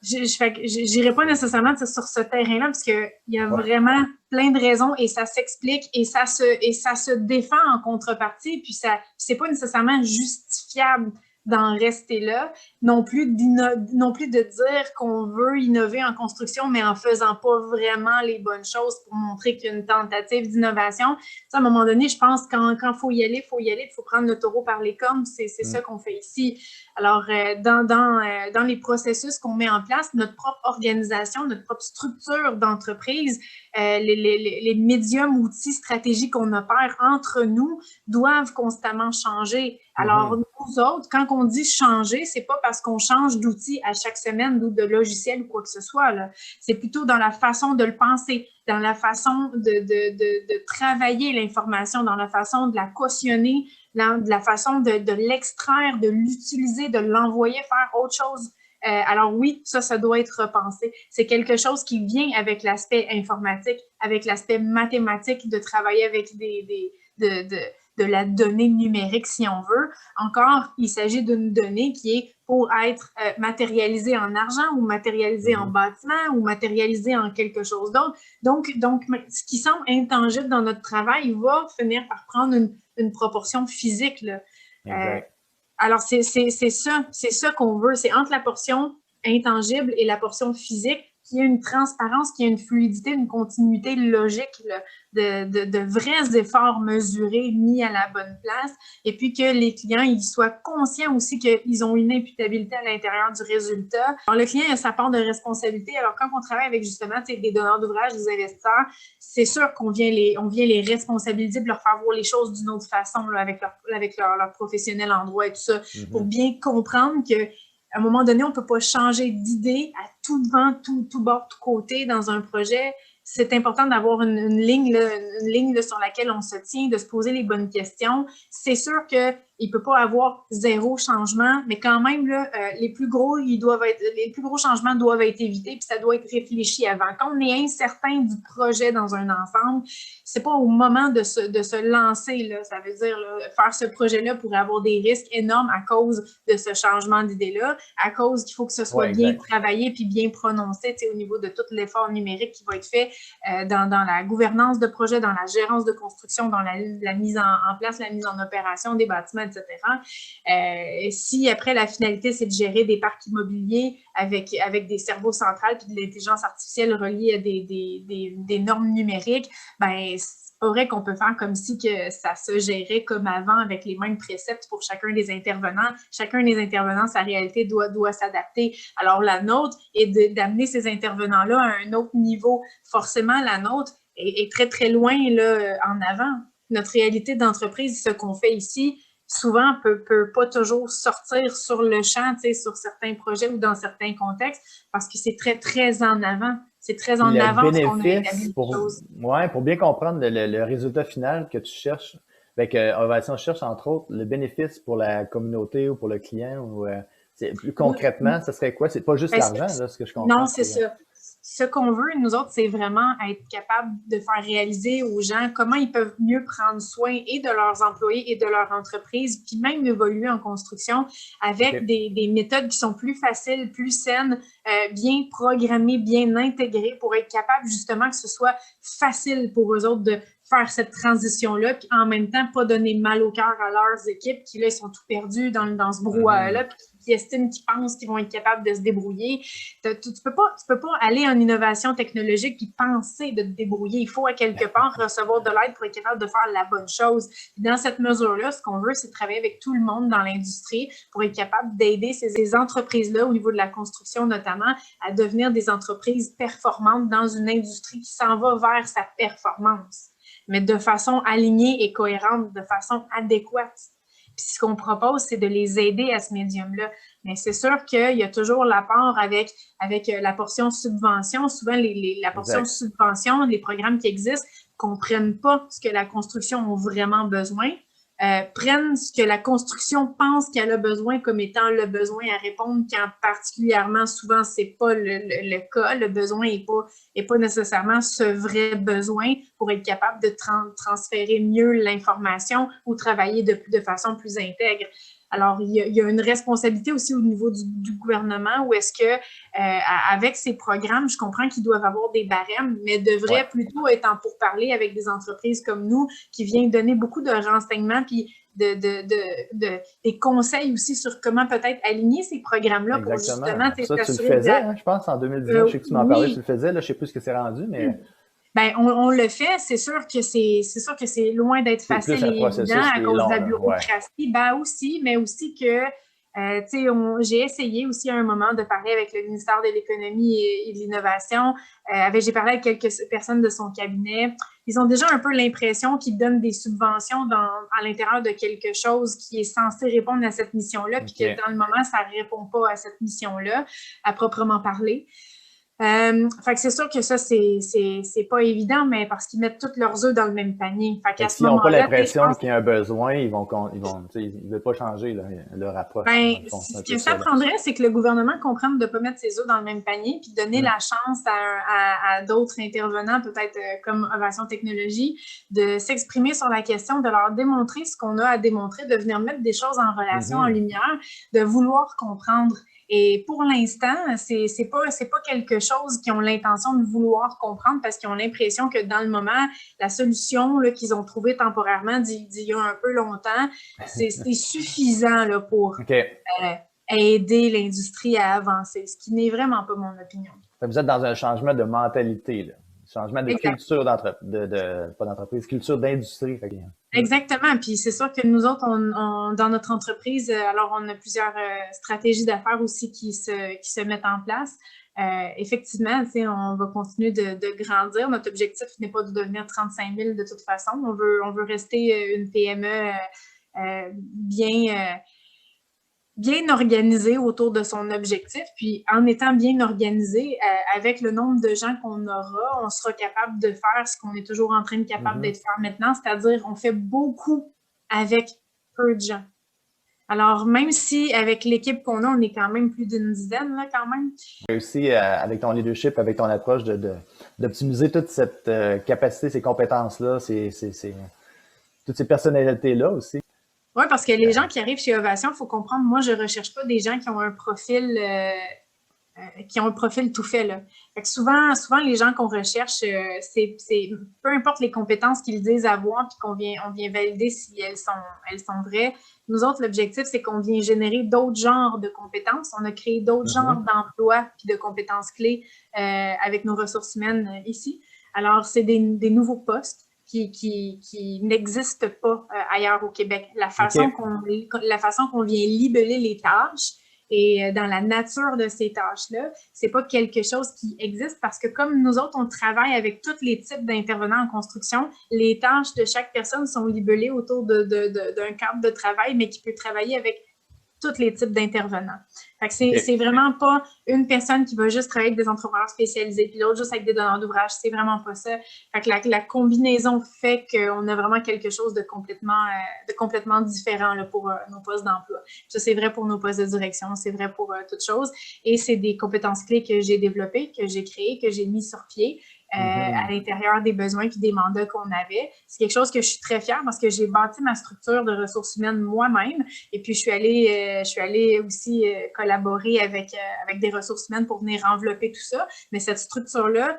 j'irai pas nécessairement sur ce terrain-là parce qu'il y a Ouais. vraiment plein de raisons et ça s'explique et ça se défend en contrepartie, puis c'est pas nécessairement justifiable d'en rester là, non plus de dire qu'on veut innover en construction, mais en faisant pas vraiment les bonnes choses pour montrer qu'il y a une tentative d'innovation. À un moment donné, je pense quand faut y aller, il faut prendre le taureau par les cornes, c'est ça qu'on fait ici. Alors, dans les processus qu'on met en place, notre propre organisation, notre propre structure d'entreprise, les médiums, outils, stratégies qu'on opère entre nous doivent constamment changer. Alors, nous autres, quand on dit changer, c'est pas parce qu'on change d'outils à chaque semaine ou de logiciel ou quoi que ce soit, là. C'est plutôt dans la façon de le penser, dans la façon de travailler l'information, dans la façon de la cautionner, de la façon de l'extraire, de l'utiliser, de l'envoyer faire autre chose. Alors oui, ça doit être repensé. C'est quelque chose qui vient avec l'aspect informatique, avec l'aspect mathématique, de travailler avec de la donnée numérique, si on veut. Encore, il s'agit d'une donnée qui est pour être matérialisée en argent ou matérialisée en bâtiment ou matérialisée en quelque chose d'autre. Donc, ce qui semble intangible dans notre travail va finir par prendre une proportion physique, là. Alors, c'est ça qu'on veut. C'est entre la portion intangible et la portion physique qu'il y ait une transparence, qu'il y ait une fluidité, une continuité logique, là, de vrais efforts mesurés mis à la bonne place, et puis que les clients ils soient conscients aussi qu'ils ont une imputabilité à l'intérieur du résultat. Alors, le client a sa part de responsabilité. Alors, quand on travaille avec justement des donneurs d'ouvrage, des investisseurs, c'est sûr qu'on vient les responsabiliser, de leur faire voir les choses d'une autre façon, là, avec leur professionnel en droit et tout ça, pour bien comprendre que à un moment donné, on ne peut pas changer d'idée à tout devant, tout bord, tout côté dans un projet. C'est important d'avoir une ligne là, sur laquelle on se tient, de se poser les bonnes questions. C'est sûr qu'il ne peut pas avoir zéro changement, mais quand même, là, les plus gros changements doivent être évités, puis ça doit être réfléchi avant. Quand on est incertain du projet dans un ensemble, c'est pas au moment de se lancer, là. Ça veut dire là, faire ce projet-là pourrait avoir des risques énormes à cause de ce changement d'idée-là, à cause qu'il faut que ce soit bien travaillé puis bien prononcé au niveau de tout l'effort numérique qui va être fait dans la gouvernance de projet, dans la gérance de construction, dans la mise en place, la mise en opération des bâtiments, etc. Si après la finalité, c'est de gérer des parcs immobiliers avec des cerveaux centrales puis de l'intelligence artificielle reliée à des normes numériques, ben c'est pas vrai qu'on peut faire comme si que ça se gérait comme avant avec les mêmes préceptes pour chacun des intervenants. Chacun des intervenants, sa réalité doit s'adapter. Alors, la nôtre est d'amener ces intervenants-là à un autre niveau. Forcément, la nôtre est très, très loin là, en avant. Notre réalité d'entreprise, ce qu'on fait ici, souvent peut pas toujours sortir sur le champ, sur certains projets ou dans certains contextes, parce que c'est très, très en avant. C'est très en avant ce qu'on a établi les choses. Pour bien comprendre le résultat final que tu cherches, avec Ovation cherche entre autres le bénéfice pour la communauté ou pour le client, ou plus concrètement, ce serait quoi? C'est pas juste l'argent, là, ce que je comprends. Non, c'est ça. Ce qu'on veut, nous autres, c'est vraiment être capable de faire réaliser aux gens comment ils peuvent mieux prendre soin et de leurs employés et de leur entreprise, puis même évoluer en construction avec des méthodes qui sont plus faciles, plus saines, bien programmées, bien intégrées pour être capable justement que ce soit facile pour eux autres de faire cette transition-là, puis en même temps, pas donner mal au cœur à leurs équipes qui, là, ils sont tout perdus dans ce brouhaha-là, puis qui estiment, qui pensent qu'ils vont être capables de se débrouiller. Tu peux pas aller en innovation technologique puis penser de te débrouiller. Il faut, à quelque part, recevoir de l'aide pour être capable de faire la bonne chose. Puis dans cette mesure-là, ce qu'on veut, c'est travailler avec tout le monde dans l'industrie pour être capable d'aider ces entreprises-là, au niveau de la construction notamment, à devenir des entreprises performantes dans une industrie qui s'en va vers sa performance, mais de façon alignée et cohérente, de façon adéquate. Puis ce qu'on propose, c'est de les aider à ce médium-là. Mais c'est sûr qu'il y a toujours l'apport avec la portion subvention. Souvent, la portion subvention, les programmes qui existent, comprennent pas ce que la construction a vraiment besoin. Prennent ce que la construction pense qu'elle a besoin comme étant le besoin à répondre, quand particulièrement souvent c'est pas le cas. Le besoin est pas nécessairement ce vrai besoin pour être capable de transférer mieux l'information ou travailler de façon plus intègre. Alors, il y a une responsabilité aussi au niveau du gouvernement, où est-ce que, avec ces programmes, je comprends qu'ils doivent avoir des barèmes, mais devraient plutôt être en pourparlers avec des entreprises comme nous, qui viennent donner beaucoup de renseignements, puis des conseils aussi sur comment peut-être aligner ces programmes-là pour justement ça, tu le faisais, hein, je pense, en 2019. Je sais que tu m'en parlais, tu le faisais, là, je ne sais plus ce que c'est rendu, mais... Ben, on le fait, c'est sûr que c'est loin d'être facile et évident à cause de la bureaucratie. Ben aussi, mais aussi que j'ai essayé aussi à un moment de parler avec le ministère de l'Économie et de l'Innovation. J'ai parlé avec quelques personnes de son cabinet. Ils ont déjà un peu l'impression qu'ils donnent des subventions à l'intérieur de quelque chose qui est censé répondre à cette mission-là, puis que dans le moment, ça ne répond pas à cette mission-là, à proprement parler. Fait que c'est sûr que ça, c'est pas évident, mais parce qu'ils mettent tous leurs œufs dans le même panier. Fait qu'à ce moment-là, n'ont pas l'impression qu'il y a un besoin, ils ne veulent pas changer leur approche. Ce que ça prendrait, c'est que le gouvernement comprenne de ne pas mettre ses œufs dans le même panier, puis donner la chance à d'autres intervenants, peut-être comme Ovation Technologies, de s'exprimer sur la question, de leur démontrer ce qu'on a à démontrer, de venir mettre des choses en relation, en lumière, de vouloir comprendre. Et pour l'instant, c'est pas quelque chose qu'ils ont l'intention de vouloir comprendre, parce qu'ils ont l'impression que dans le moment, la solution là, qu'ils ont trouvée temporairement d'il y a un peu longtemps, c'est suffisant là, pour aider l'industrie à avancer, ce qui n'est vraiment pas mon opinion. Vous êtes dans un changement de mentalité, là. Changement de culture pas d'entreprise, culture d'industrie. Exactement. Puis c'est sûr que nous autres, dans notre entreprise, alors on a plusieurs stratégies d'affaires aussi qui se mettent en place. Effectivement, on va continuer de grandir. Notre objectif n'est pas de devenir 35 000 de toute façon. On veut rester une PME bien organisé autour de son objectif, puis en étant bien organisé, avec le nombre de gens qu'on aura, on sera capable de faire ce qu'on est toujours en train de capable d'être faire maintenant, c'est-à-dire on fait beaucoup avec peu de gens. Alors, même si avec l'équipe qu'on a, on est quand même plus d'une dizaine, là, quand même. Réussi avec ton leadership, avec ton approche d'optimiser toute cette capacité, ces compétences-là, toutes ces personnalités-là aussi. Oui, parce que les gens qui arrivent chez Ovation, il faut comprendre, moi, je ne recherche pas des gens qui ont un profil tout fait. Là. Fait que souvent, les gens qu'on recherche, c'est peu importe les compétences qu'ils disent avoir, puis on vient valider si elles sont vraies. Nous autres, l'objectif, c'est qu'on vient générer d'autres genres de compétences. On a créé d'autres genres d'emplois puis de compétences clés avec nos ressources humaines ici. Alors, c'est des nouveaux postes qui n'existe pas ailleurs au Québec. La façon qu'on vient libeller les tâches et dans la nature de ces tâches-là, c'est pas quelque chose qui existe, parce que comme nous autres, on travaille avec tous les types d'intervenants en construction, les tâches de chaque personne sont libellées autour d'un cadre de travail, mais qui peut travailler avec tous les types d'intervenants. Fait que c'est vraiment pas une personne qui va juste travailler avec des entrepreneurs spécialisés, puis l'autre juste avec des donneurs d'ouvrage. C'est vraiment pas ça. Fait que la combinaison fait qu'on a vraiment quelque chose de complètement différent là, pour nos postes d'emploi. Ça, c'est vrai pour nos postes de direction, c'est vrai pour toutes choses. Et c'est des compétences clés que j'ai développées, que j'ai créées, que j'ai mis sur pied. À l'intérieur des besoins et des mandats qu'on avait. C'est quelque chose que je suis très fière, parce que j'ai bâti ma structure de ressources humaines moi-même, et puis je suis allée aussi collaborer avec des ressources humaines pour venir envelopper tout ça. Mais cette structure-là,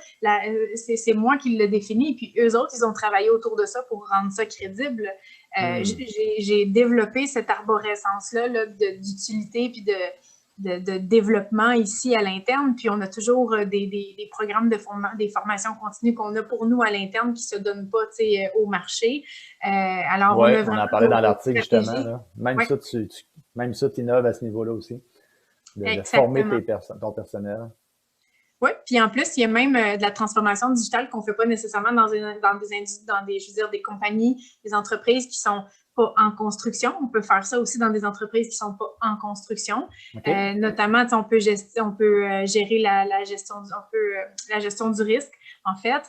c'est moi qui l'ai définie, et puis eux autres, ils ont travaillé autour de ça pour rendre ça crédible. J'ai développé cette arborescence-là d'utilité puis de développement ici à l'interne, puis on a toujours des programmes des formations continues qu'on a pour nous à l'interne qui ne se donnent pas au marché. Alors on en parlait dans l'article justement. Là. Même ça, tu innoves à ce niveau-là aussi, de former ton personnel. Oui, puis en plus, il y a même de la transformation digitale qu'on ne fait pas nécessairement dans des compagnies, des entreprises qui sont pas en construction. On peut faire ça aussi dans des entreprises qui sont pas en construction. OK. Notamment, on peut gérer la gestion du risque, en fait.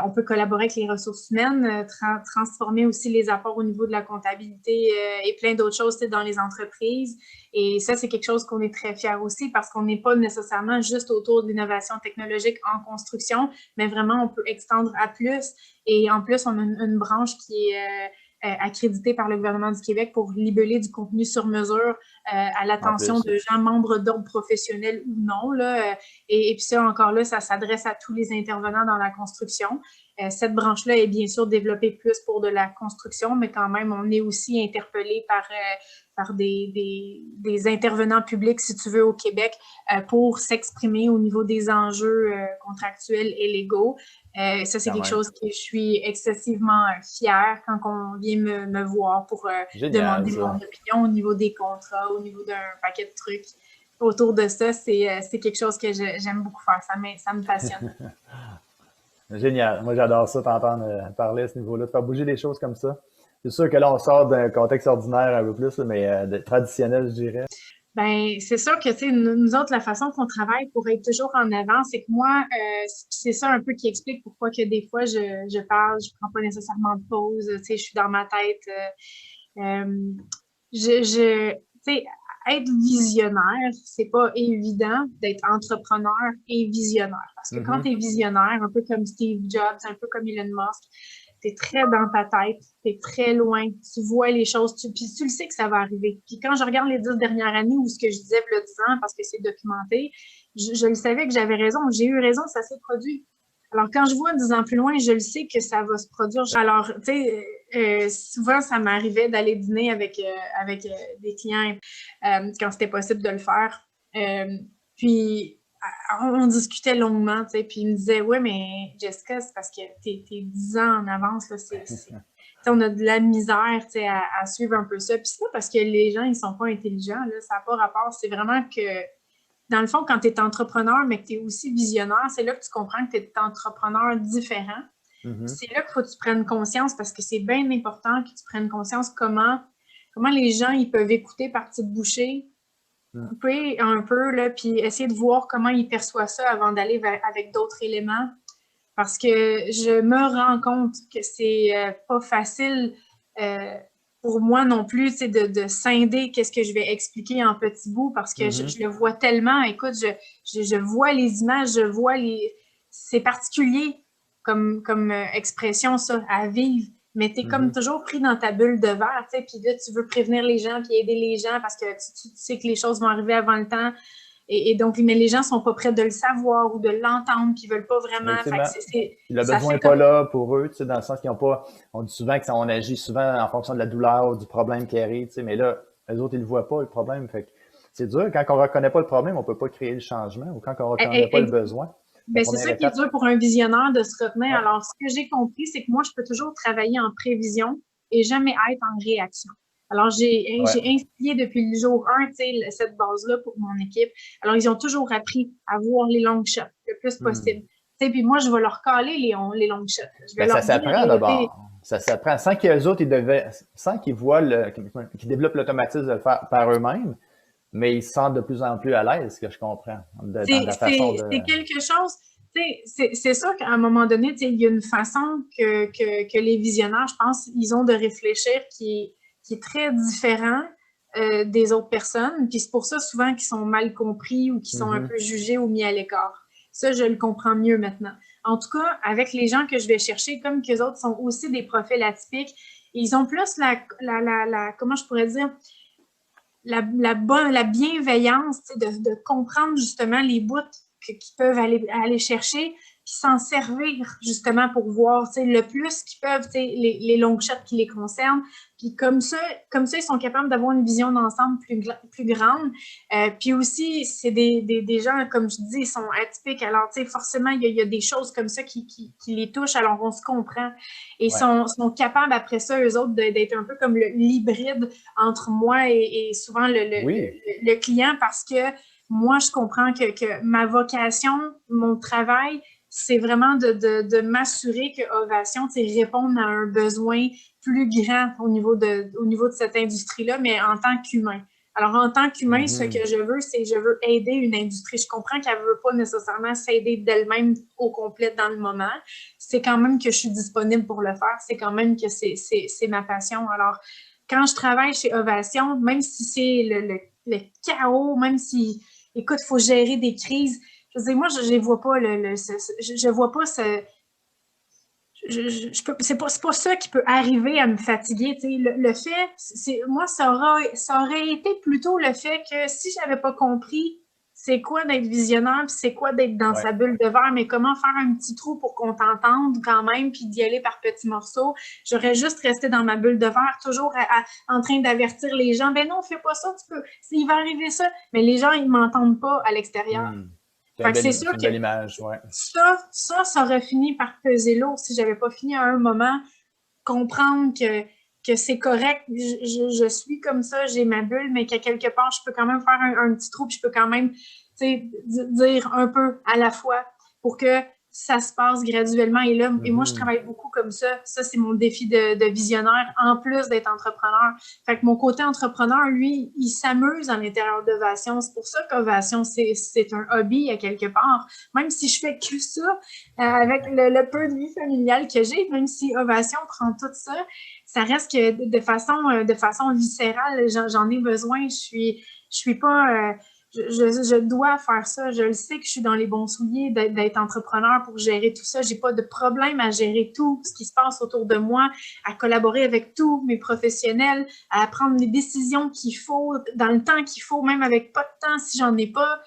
On peut collaborer avec les ressources humaines, transformer aussi les apports au niveau de la comptabilité et plein d'autres choses dans les entreprises. Et ça, c'est quelque chose qu'on est très fiers aussi parce qu'on n'est pas nécessairement juste autour de l'innovation technologique en construction, mais vraiment, on peut extendre à plus. Et en plus, on a une branche qui est accréditée par le gouvernement du Québec pour libeller du contenu sur mesure à l'attention de gens membres d'ordre professionnel ou non. Là, et puis ça, encore là, ça s'adresse à tous les intervenants dans la construction. Cette branche-là est bien sûr développée plus pour de la construction, mais quand même, on est aussi interpellé par des intervenants publics, si tu veux, au Québec, pour s'exprimer au niveau des enjeux contractuels et légaux. Ça, c'est quelque chose que je suis excessivement fière quand on vient me voir pour demander mon opinion au niveau des contrats, au niveau d'un paquet de trucs. Autour de ça, c'est quelque chose que j'aime beaucoup faire. Ça me passionne. Génial. Moi, j'adore ça, t'entendre parler à ce niveau-là, de faire bouger les choses comme ça. C'est sûr que là, on sort d'un contexte ordinaire un peu plus, mais traditionnel, je dirais. Ben, c'est sûr que, tu sais, nous autres, la façon qu'on travaille pour être toujours en avant, c'est que moi, c'est ça un peu qui explique pourquoi que des fois, je parle, je prends pas nécessairement de pause, tu sais, je suis dans ma tête. Tu sais, être visionnaire, c'est pas évident d'être entrepreneur et visionnaire. Parce que quand tu es visionnaire, un peu comme Steve Jobs, un peu comme Elon Musk, tu es très dans ta tête, tu es très loin, tu vois les choses, puis tu le sais que ça va arriver. Puis quand je regarde les 10 dernières années ou ce que je disais il y a 10 ans, parce que c'est documenté, je le savais que j'avais raison, j'ai eu raison, ça s'est produit. Alors, quand je vois 10 ans plus loin, je le sais que ça va se produire. Alors, tu sais, souvent, ça m'arrivait d'aller dîner avec des clients quand c'était possible de le faire. Puis, on discutait longuement, tu sais, puis il me disait « Ouais, mais Jessica, c'est parce que t'es 10 ans en avance, là, on a de la misère, tu sais, à suivre un peu ça. » Puis c'est pas parce que les gens, ils sont pas intelligents, là, ça n'a pas rapport. C'est vraiment que dans le fond, quand tu es entrepreneur, mais que tu es aussi visionnaire, c'est là que tu comprends que tu es entrepreneur différent. C'est là qu'il faut que tu prennes conscience parce que c'est bien important que tu prennes conscience comment les gens ils peuvent écouter par petites bouchées, couper un peu, là, puis essayer de voir comment ils perçoivent ça avant d'aller avec d'autres éléments. Parce que je me rends compte que c'est pas facile pour moi non plus, de scinder qu'est-ce que je vais expliquer en petits bouts parce que je le vois tellement. Écoute, je vois les images, je vois les... C'est particulier comme expression, ça, à vivre. Mais t'es comme toujours pris dans ta bulle de verre, tu sais, puis là, tu veux prévenir les gens puis aider les gens parce que tu sais que les choses vont arriver avant le temps. Et donc, mais les gens sont pas prêts de le savoir ou de l'entendre, puis ils veulent pas vraiment. Fait que le besoin n'est pas là pour eux, tu sais, dans le sens qu'ils n'ont pas. On dit souvent qu'on agit souvent en fonction de la douleur ou du problème qui arrive, tu sais, mais là, les autres, ils ne le voient pas, le problème. Fait que c'est dur. Quand on ne reconnaît pas le problème, on ne peut pas créer le changement, ou quand on ne reconnaît pas le besoin. Ben, c'est ça qui est dur pour un visionnaire de se retenir. Ouais. Alors, ce que j'ai compris, c'est que moi, je peux toujours travailler en prévision et jamais être en réaction. Alors, j'ai instillé depuis le jour 1, cette base-là pour mon équipe. Alors, ils ont toujours appris à voir les long shots le plus possible. Puis moi, je vais leur caler les long shots. Je vais ça s'apprend d'abord. Ça s'apprend sans qu'eux autres, sans qu'ils voient, qu'ils développent l'automatisme de le faire par eux-mêmes, mais ils se sentent de plus en plus à l'aise, ce que je comprends. C'est quelque chose... C'est sûr qu'à un moment donné, il y a une façon que les visionnaires, je pense, ils ont de réfléchir qui est très différent des autres personnes. Puis c'est pour ça souvent qu'ils sont mal compris ou qu'ils sont un peu jugés ou mis à l'écart. Ça, je le comprends mieux maintenant. En tout cas, avec les gens que je vais chercher, comme qu'eux autres sont aussi des profils atypiques, ils ont plus comment je pourrais dire, la bienveillance de comprendre justement les bouts qu'ils peuvent aller chercher puis s'en servir justement pour voir le plus qu'ils peuvent, les long shots qui les concernent. Puis comme ça, ils sont capables d'avoir une vision d'ensemble plus grande. Puis aussi, c'est des gens, comme je dis, ils sont atypiques. Alors, forcément, il y a des choses comme ça qui les touchent. Alors, on se comprend. Et sont capables, après ça, eux autres, d'être un peu comme l'hybride entre moi et souvent le client parce que moi, je comprends que ma vocation, mon travail, c'est vraiment de m'assurer que Ovation répond à un besoin plus grand au niveau de cette industrie-là, mais en tant qu'humain. Alors, en tant qu'humain, ce que je veux, c'est je veux aider une industrie. Je comprends qu'elle ne veut pas nécessairement s'aider d'elle-même au complet dans le moment. C'est quand même que je suis disponible pour le faire. C'est quand même que c'est ma passion. Alors, quand je travaille chez Ovation, même si c'est le chaos, même si, écoute, il faut gérer des crises, je veux dire, moi, je ne vois pas je vois pas ce c'est pas ça qui peut arriver à me fatiguer. Le fait, moi, ça aurait été plutôt le fait que si j'avais pas compris c'est quoi d'être visionnaire, puis c'est quoi d'être dans sa bulle de verre, mais comment faire un petit trou pour qu'on t'entende quand même, puis d'y aller par petits morceaux. J'aurais juste resté dans ma bulle de verre, toujours en train d'avertir les gens. Ben non, fais pas ça, il va arriver ça. Mais les gens, ils m'entendent pas à l'extérieur. C'est une belle image, ouais. Ça aurait fini par peser lourd si j'avais pas fini à un moment comprendre que c'est correct, je suis comme ça, j'ai ma bulle, mais qu'à quelque part, je peux quand même faire un petit trou, puis je peux quand même dire un peu à la fois pour que ça se passe graduellement. Et moi, je travaille beaucoup comme ça. Ça, c'est mon défi de visionnaire, en plus d'être entrepreneur. Fait que mon côté entrepreneur, lui, il s'amuse à l'intérieur d'Ovation. C'est pour ça qu'Ovation, c'est un hobby à quelque part. Même si je fais que ça, avec le peu de vie familiale que j'ai, même si Ovation prend tout ça, ça reste que de façon viscérale, j'en ai besoin. Je suis pas... Je dois faire ça. Je le sais que je suis dans les bons souliers d'être entrepreneur pour gérer tout ça. J'ai pas de problème à gérer tout ce qui se passe autour de moi, à collaborer avec tous mes professionnels, à prendre les décisions qu'il faut dans le temps qu'il faut, même avec pas de temps si j'en ai pas.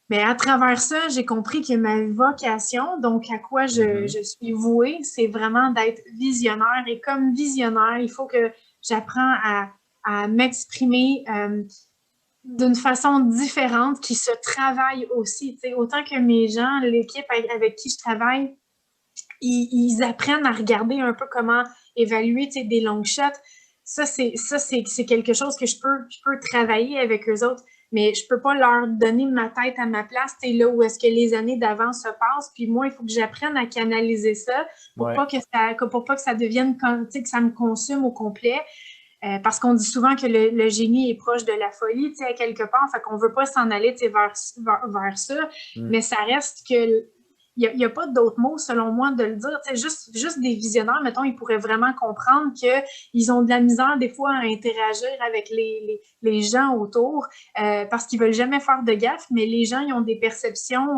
Mais à travers ça, j'ai compris que ma vocation, donc à quoi je suis vouée, c'est vraiment d'être visionnaire. Et comme visionnaire, il faut que j'apprends à m'exprimer d'une façon différente qui se travaille aussi. T'sais, autant que mes gens, l'équipe avec qui je travaille, ils apprennent à regarder un peu comment évaluer des long shots. Ça, c'est quelque chose que je peux travailler avec eux autres, mais je peux pas leur donner ma tête à ma place, là où est-ce que les années d'avant se passent. Puis moi, il faut que j'apprenne à canaliser ça pour pas que ça devienne, que ça me consume au complet. Parce qu'on dit souvent que le génie est proche de la folie, à quelque part, fait qu'on veut pas s'en aller vers ça, mais ça reste que il n'y a pas d'autre mot, selon moi, de le dire. Juste des visionnaires, mettons, ils pourraient vraiment comprendre qu'ils ont de la misère, des fois, à interagir avec les gens autour parce qu'ils veulent jamais faire de gaffe, mais les gens, ils ont des perceptions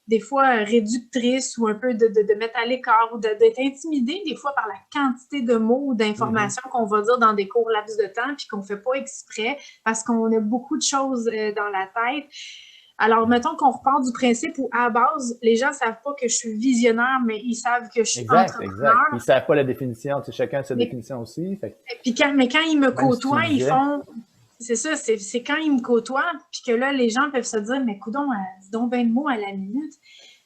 des fois réductrices ou un peu de mettre à l'écart ou d'être intimidé des fois par la quantité de mots ou d'informations qu'on va dire dans des courts laps de temps puis qu'on ne fait pas exprès parce qu'on a beaucoup de choses dans la tête. Alors, mettons qu'on repart du principe où, à la base, les gens ne savent pas que je suis visionnaire, mais ils savent que je suis entrepreneur. Exact. Ils ne savent pas la définition. Chacun a sa définition aussi. Puis quand ils me côtoient, ils font... C'est ça, c'est quand ils me côtoient, puis que là, les gens peuvent se dire, mais coudonc, dis donc ben de mots à la minute,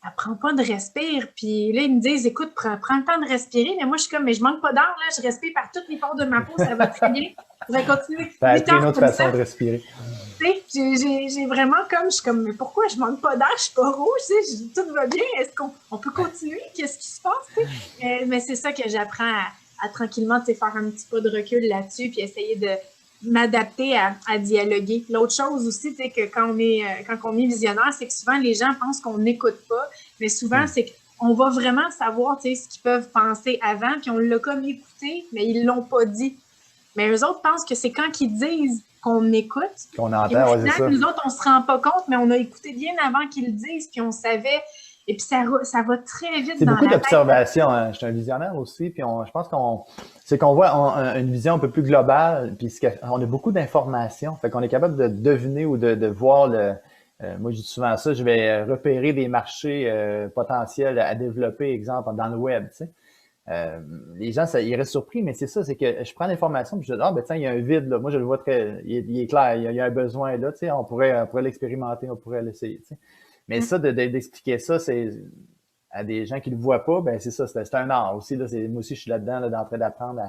elle prend pas de respire. Puis là, ils me disent, écoute, prends le temps de respirer. Mais moi, je suis comme, mais je manque pas d'air, là, je respire par toutes les pores de ma peau, ça va très bien. Je vais continuer. C'est une autre façon de respirer. J'ai vraiment comme, je suis comme, mais pourquoi je manque pas d'air, je suis pas rouge, tout va bien, est-ce qu'on peut continuer? Qu'est-ce qui se passe? Mais c'est ça que j'apprends à tranquillement faire un petit pas de recul là-dessus, puis essayer de m'adapter à dialoguer. L'autre chose aussi, c'est que quand on est visionnaire, c'est que souvent les gens pensent qu'on n'écoute pas, mais souvent c'est qu'on va vraiment savoir ce qu'ils peuvent penser avant, puis on l'a comme écouté, mais ils l'ont pas dit. Mais eux autres pensent que c'est quand ils disent qu'on écoute. Qu'on entend, c'est ça. Nous autres, on se rend pas compte, mais on a écouté bien avant qu'ils le disent, puis on savait. Et puis, ça va très vite dans la tête. C'est beaucoup d'observation. Hein. Je suis un visionnaire aussi, puis je pense qu'on voit une vision un peu plus globale, puis on a beaucoup d'informations. Fait qu'on est capable de deviner ou de voir moi, je dis souvent ça, je vais repérer des marchés potentiels à développer, exemple, dans le web, tu sais. Les gens, ils restent surpris, mais c'est ça, c'est que je prends l'information puis je dis, tiens, il y a un vide, là. Moi, je le vois il est clair, il y a un besoin là, tu sais, on pourrait l'expérimenter, on pourrait l'essayer, tu sais. Mais ça, d'expliquer ça, c'est à des gens qui le voient pas, ben c'est ça, c'est un art aussi, là. Moi aussi, je suis là-dedans, là, en train d'apprendre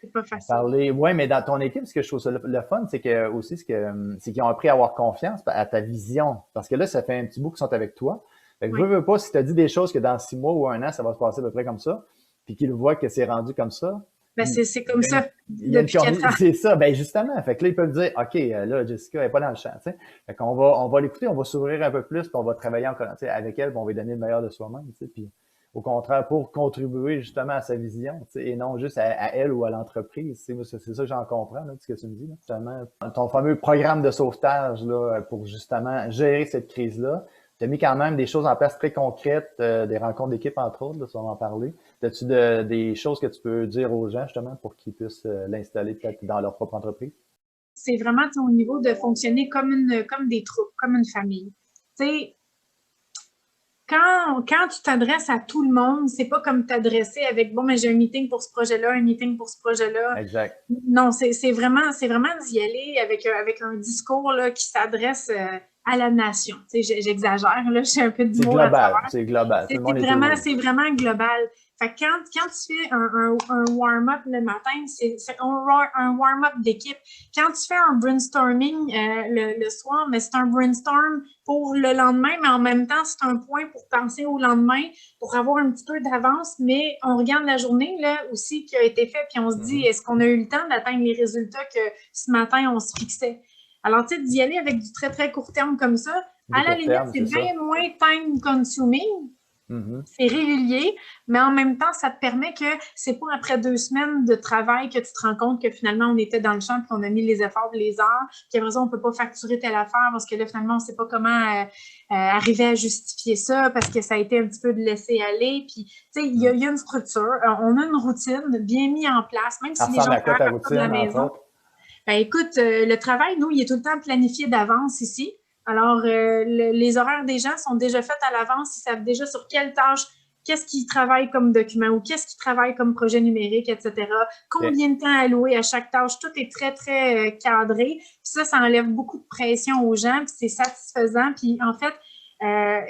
c'est pas facile. Parler. Ouais, mais dans ton équipe, ce que je trouve ça le fun, c'est que aussi, c'est qu'ils ont appris à avoir confiance à ta vision. Parce que là, ça fait un petit bout qu'ils sont avec toi. Fait que veux pas, si tu as dit des choses que dans 6 mois ou 1 an, ça va se passer à peu près comme ça, puis qu'ils voient que c'est rendu comme ça, Ben, c'est comme ça Il y a depuis 4 ans. c'est ça, ben justement. Fait que là, ils peuvent dire, OK, là, Jessica elle est pas dans le champ, tu sais. Fait qu'on on va l'écouter, on va s'ouvrir un peu plus, puis on va travailler avec elle, puis on va lui donner le meilleur de soi-même, tu sais. Puis au contraire, pour contribuer justement à sa vision, tu sais, et non juste à elle ou à l'entreprise. Tu sais, c'est ça que j'en comprends, là, de ce que tu me dis, là. Justement, ton fameux programme de sauvetage, là, pour justement gérer cette crise-là. Tu as mis quand même des choses en place très concrètes, des rencontres d'équipe, entre autres, là, ça, on va en parler. As-tu des choses que tu peux dire aux gens, justement, pour qu'ils puissent l'installer peut-être dans leur propre entreprise? C'est vraiment au niveau de fonctionner comme des troupes, comme une famille. Tu sais, quand tu t'adresses à tout le monde, c'est pas comme t'adresser avec bon, mais j'ai un meeting pour ce projet-là, un meeting pour ce projet-là. Exact. Non, c'est vraiment d'y aller avec un discours là, qui s'adresse à la nation. Tu sais, j'exagère, là, j'ai un peu d'humour à travers. C'est global. Tout le monde est heureux. C'est vraiment global. Fait que quand tu fais un warm-up le matin, c'est un warm-up d'équipe. Quand tu fais un brainstorming le soir, mais c'est un brainstorm pour le lendemain, mais en même temps, c'est un point pour penser au lendemain, pour avoir un petit peu d'avance, mais on regarde la journée là aussi qui a été faite, puis on se dit, est-ce qu'on a eu le temps d'atteindre les résultats que ce matin, on se fixait? Alors, tu sais, d'y aller avec du très, très court terme comme ça, à la limite, c'est bien moins time-consuming. C'est régulier, mais en même temps, ça te permet que c'est pas après 2 semaines de travail que tu te rends compte que finalement, on était dans le champ puis on a mis les efforts, les heures, puis après ça, on peut pas facturer telle affaire parce que là, finalement, on sait pas comment arriver à justifier ça parce que ça a été un petit peu de laisser aller. Puis, tu sais, il y a une structure, on a une routine bien mise en place, même si les gens travaillent de la maison. Ben, écoute, le travail, nous, il est tout le temps planifié d'avance ici. Alors, les horaires des gens sont déjà faits à l'avance. Ils savent déjà sur quelle tâche, qu'est-ce qu'ils travaillent comme document ou qu'est-ce qu'ils travaillent comme projet numérique, etc. Combien de temps allouer à chaque tâche. Tout est très, très cadré. Puis ça enlève beaucoup de pression aux gens. Puis c'est satisfaisant. Puis en fait,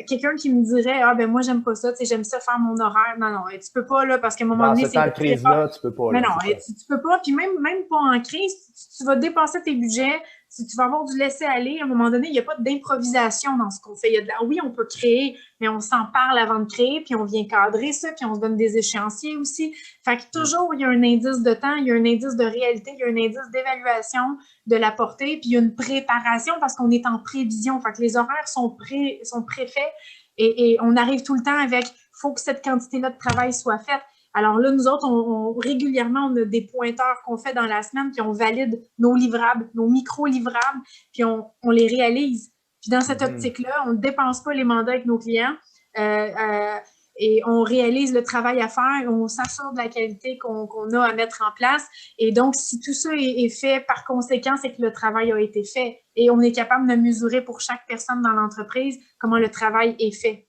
quelqu'un qui me dirait ah ben moi j'aime pas ça, tu sais, j'aime ça faire mon horaire. Non, non, tu peux pas là, parce qu'à un moment donné, c'est dans cette crise-là, tu peux pas. Mais non, tu peux pas, puis même pas en crise, tu vas dépasser tes budgets, tu vas avoir du laisser-aller. À un moment donné, il n'y a pas d'improvisation dans ce qu'on fait. Oui, on peut créer, mais on s'en parle avant de créer, puis on vient cadrer ça, puis on se donne des échéanciers aussi. Fait que toujours, il y a un indice de temps, il y a un indice de réalité, il y a un indice d'évaluation de la portée, puis il y a une préparation parce qu'on est en prévision. Fait que les horaires sont préfaits et on arrive tout le temps avec « faut que cette quantité-là de travail soit faite ». Alors là, nous autres, régulièrement, on a des pointeurs qu'on fait dans la semaine, puis on valide nos livrables, nos micro-livrables, puis on les réalise. Puis dans cette optique-là, on ne dépense pas les mandats avec nos clients et on réalise le travail à faire, on s'assure de la qualité qu'on a à mettre en place. Et donc, si tout ça est fait par conséquent, c'est que le travail a été fait. Et on est capable de mesurer pour chaque personne dans l'entreprise comment le travail est fait.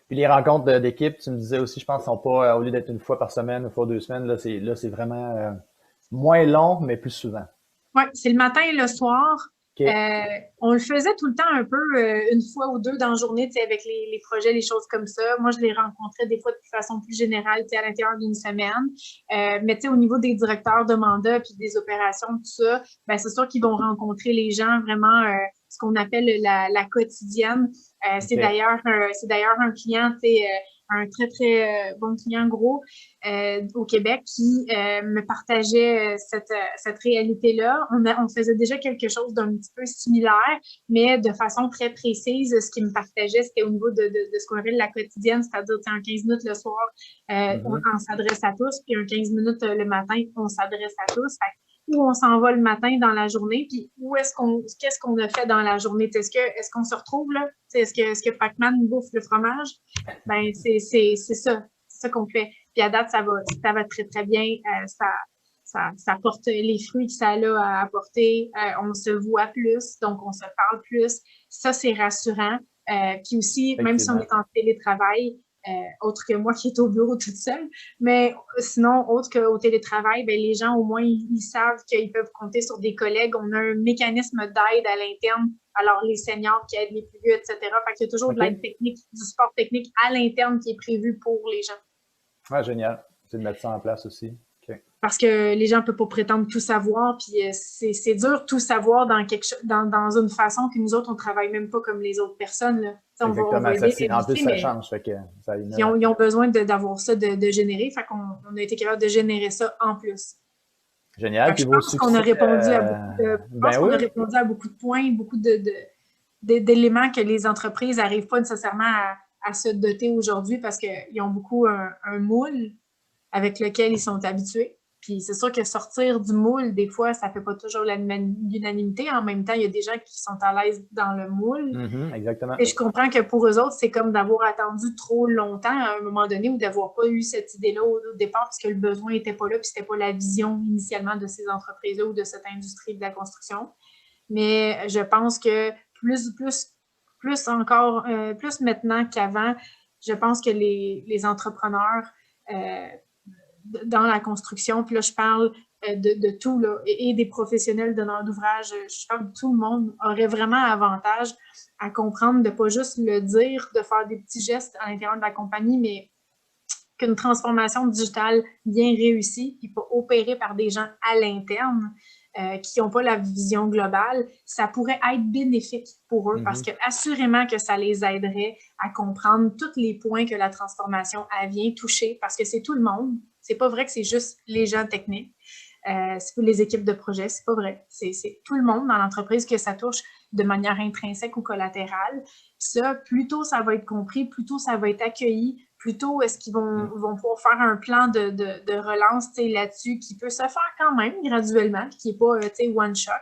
Puis les rencontres d'équipe, tu me disais aussi, je pense, sont pas, au lieu d'être une fois par semaine, une fois 2 semaines, là, c'est vraiment moins long, mais plus souvent. Oui, c'est le matin et le soir. Okay. On le faisait tout le temps un peu, une fois ou deux dans la journée, avec les projets, les choses comme ça. Moi, je les rencontrais des fois de façon plus générale, à l'intérieur d'une semaine. Mais au niveau des directeurs de mandat puis des opérations, tout ça, ben, c'est sûr qu'ils vont rencontrer les gens vraiment ce qu'on appelle la quotidienne. C'est d'ailleurs un client, un très, très bon client gros au Québec qui me partageait cette réalité-là. On faisait déjà quelque chose d'un petit peu similaire, mais de façon très précise. Ce qu'il me partageait, c'était au niveau de ce qu'on appelle la quotidienne, c'est-à-dire un 15 minutes le soir, on s'adresse à tous, puis un 15 minutes le matin, on s'adresse à tous. Où on s'en va le matin dans la journée, puis qu'est-ce qu'on a fait dans la journée? Est-ce qu'on se retrouve là? Est-ce que Pac-Man bouffe le fromage? Ben, c'est ça qu'on fait. Puis à date, ça va très, très bien. Ça porte les fruits que ça a à apporter. On se voit plus, donc on se parle plus. Ça, c'est rassurant. Puis aussi, même si on est en télétravail, autre que moi qui est au bureau toute seule. Mais sinon, autre qu'au télétravail, ben, les gens, au moins, ils savent qu'ils peuvent compter sur des collègues. On a un mécanisme d'aide à l'interne. Alors, les seniors qui aident les plus vieux, etc. Fait qu'il y a toujours de l'aide technique, du support technique à l'interne qui est prévu pour les gens. Ah, génial. C'est de mettre ça en place aussi. Okay. Parce que les gens ne peuvent pas prétendre tout savoir, puis c'est dur tout savoir dans une façon que nous autres, on ne travaille même pas comme les autres personnes, là. On Exactement, va ça, aider en plus, l'industrie, ça mais change, fait que ça élimine. ils ont besoin d'avoir ça de générer. Fait qu'on on a été capable de générer ça en plus. Génial. Fait que Puis je vos pense qu'on a succès, répondu à beaucoup de, je pense ben qu'on a oui, répondu à beaucoup de points, beaucoup d'éléments que les entreprises n'arrivent pas nécessairement à se doter aujourd'hui parce qu'ils ont beaucoup un moule avec lequel ils sont habitués. Puis c'est sûr que sortir du moule, des fois, ça ne fait pas toujours l'unanimité. En même temps, il y a des gens qui sont à l'aise dans le moule. exactement. Et je comprends que pour eux autres, c'est comme d'avoir attendu trop longtemps à un moment donné ou d'avoir pas eu cette idée-là au départ parce que le besoin n'était pas là puis c'était pas la vision initialement de ces entreprises-là ou de cette industrie de la construction. Mais je pense que plus encore, plus maintenant qu'avant, je pense que les entrepreneurs dans la construction, puis là, je parle de tout, là, et des professionnels donneurs d'ouvrage, je parle de tout le monde, aurait vraiment avantage à comprendre de ne pas juste le dire, de faire des petits gestes à l'intérieur de la compagnie, mais qu'une transformation digitale bien réussie, puis pas opérée par des gens à l'interne, qui n'ont pas la vision globale, ça pourrait être bénéfique pour eux parce que assurément que ça les aiderait à comprendre tous les points que la transformation vient toucher parce que c'est tout le monde. C'est pas vrai que c'est juste les gens techniques, c'est les équipes de projet, c'est pas vrai. C'est tout le monde dans l'entreprise que ça touche de manière intrinsèque ou collatérale. Puis ça, plus tôt ça va être compris, plus tôt ça va être accueilli, plutôt est-ce qu'ils vont pouvoir faire un plan de relance là-dessus qui peut se faire quand même graduellement, qui n'est pas one shot.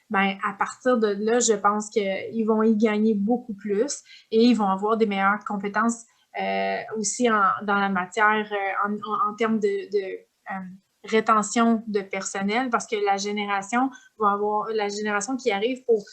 Ben, à partir de là, je pense qu'ils vont y gagner beaucoup plus et ils vont avoir des meilleures compétences aussi dans la matière en termes de rétention de personnel parce que la génération qui arrive pour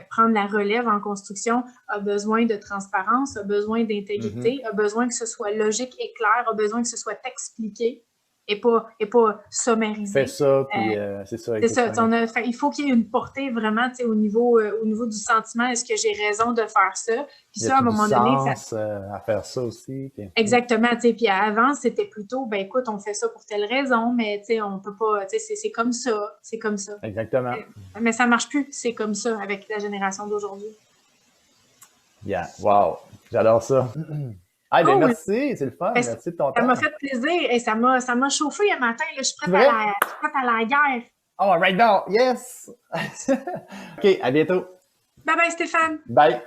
prendre la relève en construction a besoin de transparence, a besoin d'intégrité, a besoin que ce soit logique et clair, a besoin que ce soit expliqué et pas sommarisé. Fais ça, puis c'est ça. C'est ça. Il faut qu'il y ait une portée vraiment au niveau du sentiment. Est-ce que j'ai raison de faire ça? Puis ça, à un moment donné, à faire ça aussi. Puis... Exactement. Puis avant, c'était plutôt, ben écoute, on fait ça pour telle raison, mais on peut pas, c'est comme ça. C'est comme ça. Exactement. Mais ça marche plus. C'est comme ça avec la génération d'aujourd'hui. Yeah. Wow. J'adore ça. Ah, ben merci, c'est le fun. Merci de ton temps. Ça m'a fait plaisir et ça m'a chauffé un matin. Là, je suis prête à la guerre. Oh, right now, yes! OK, à bientôt. Bye bye, Stéphane. Bye.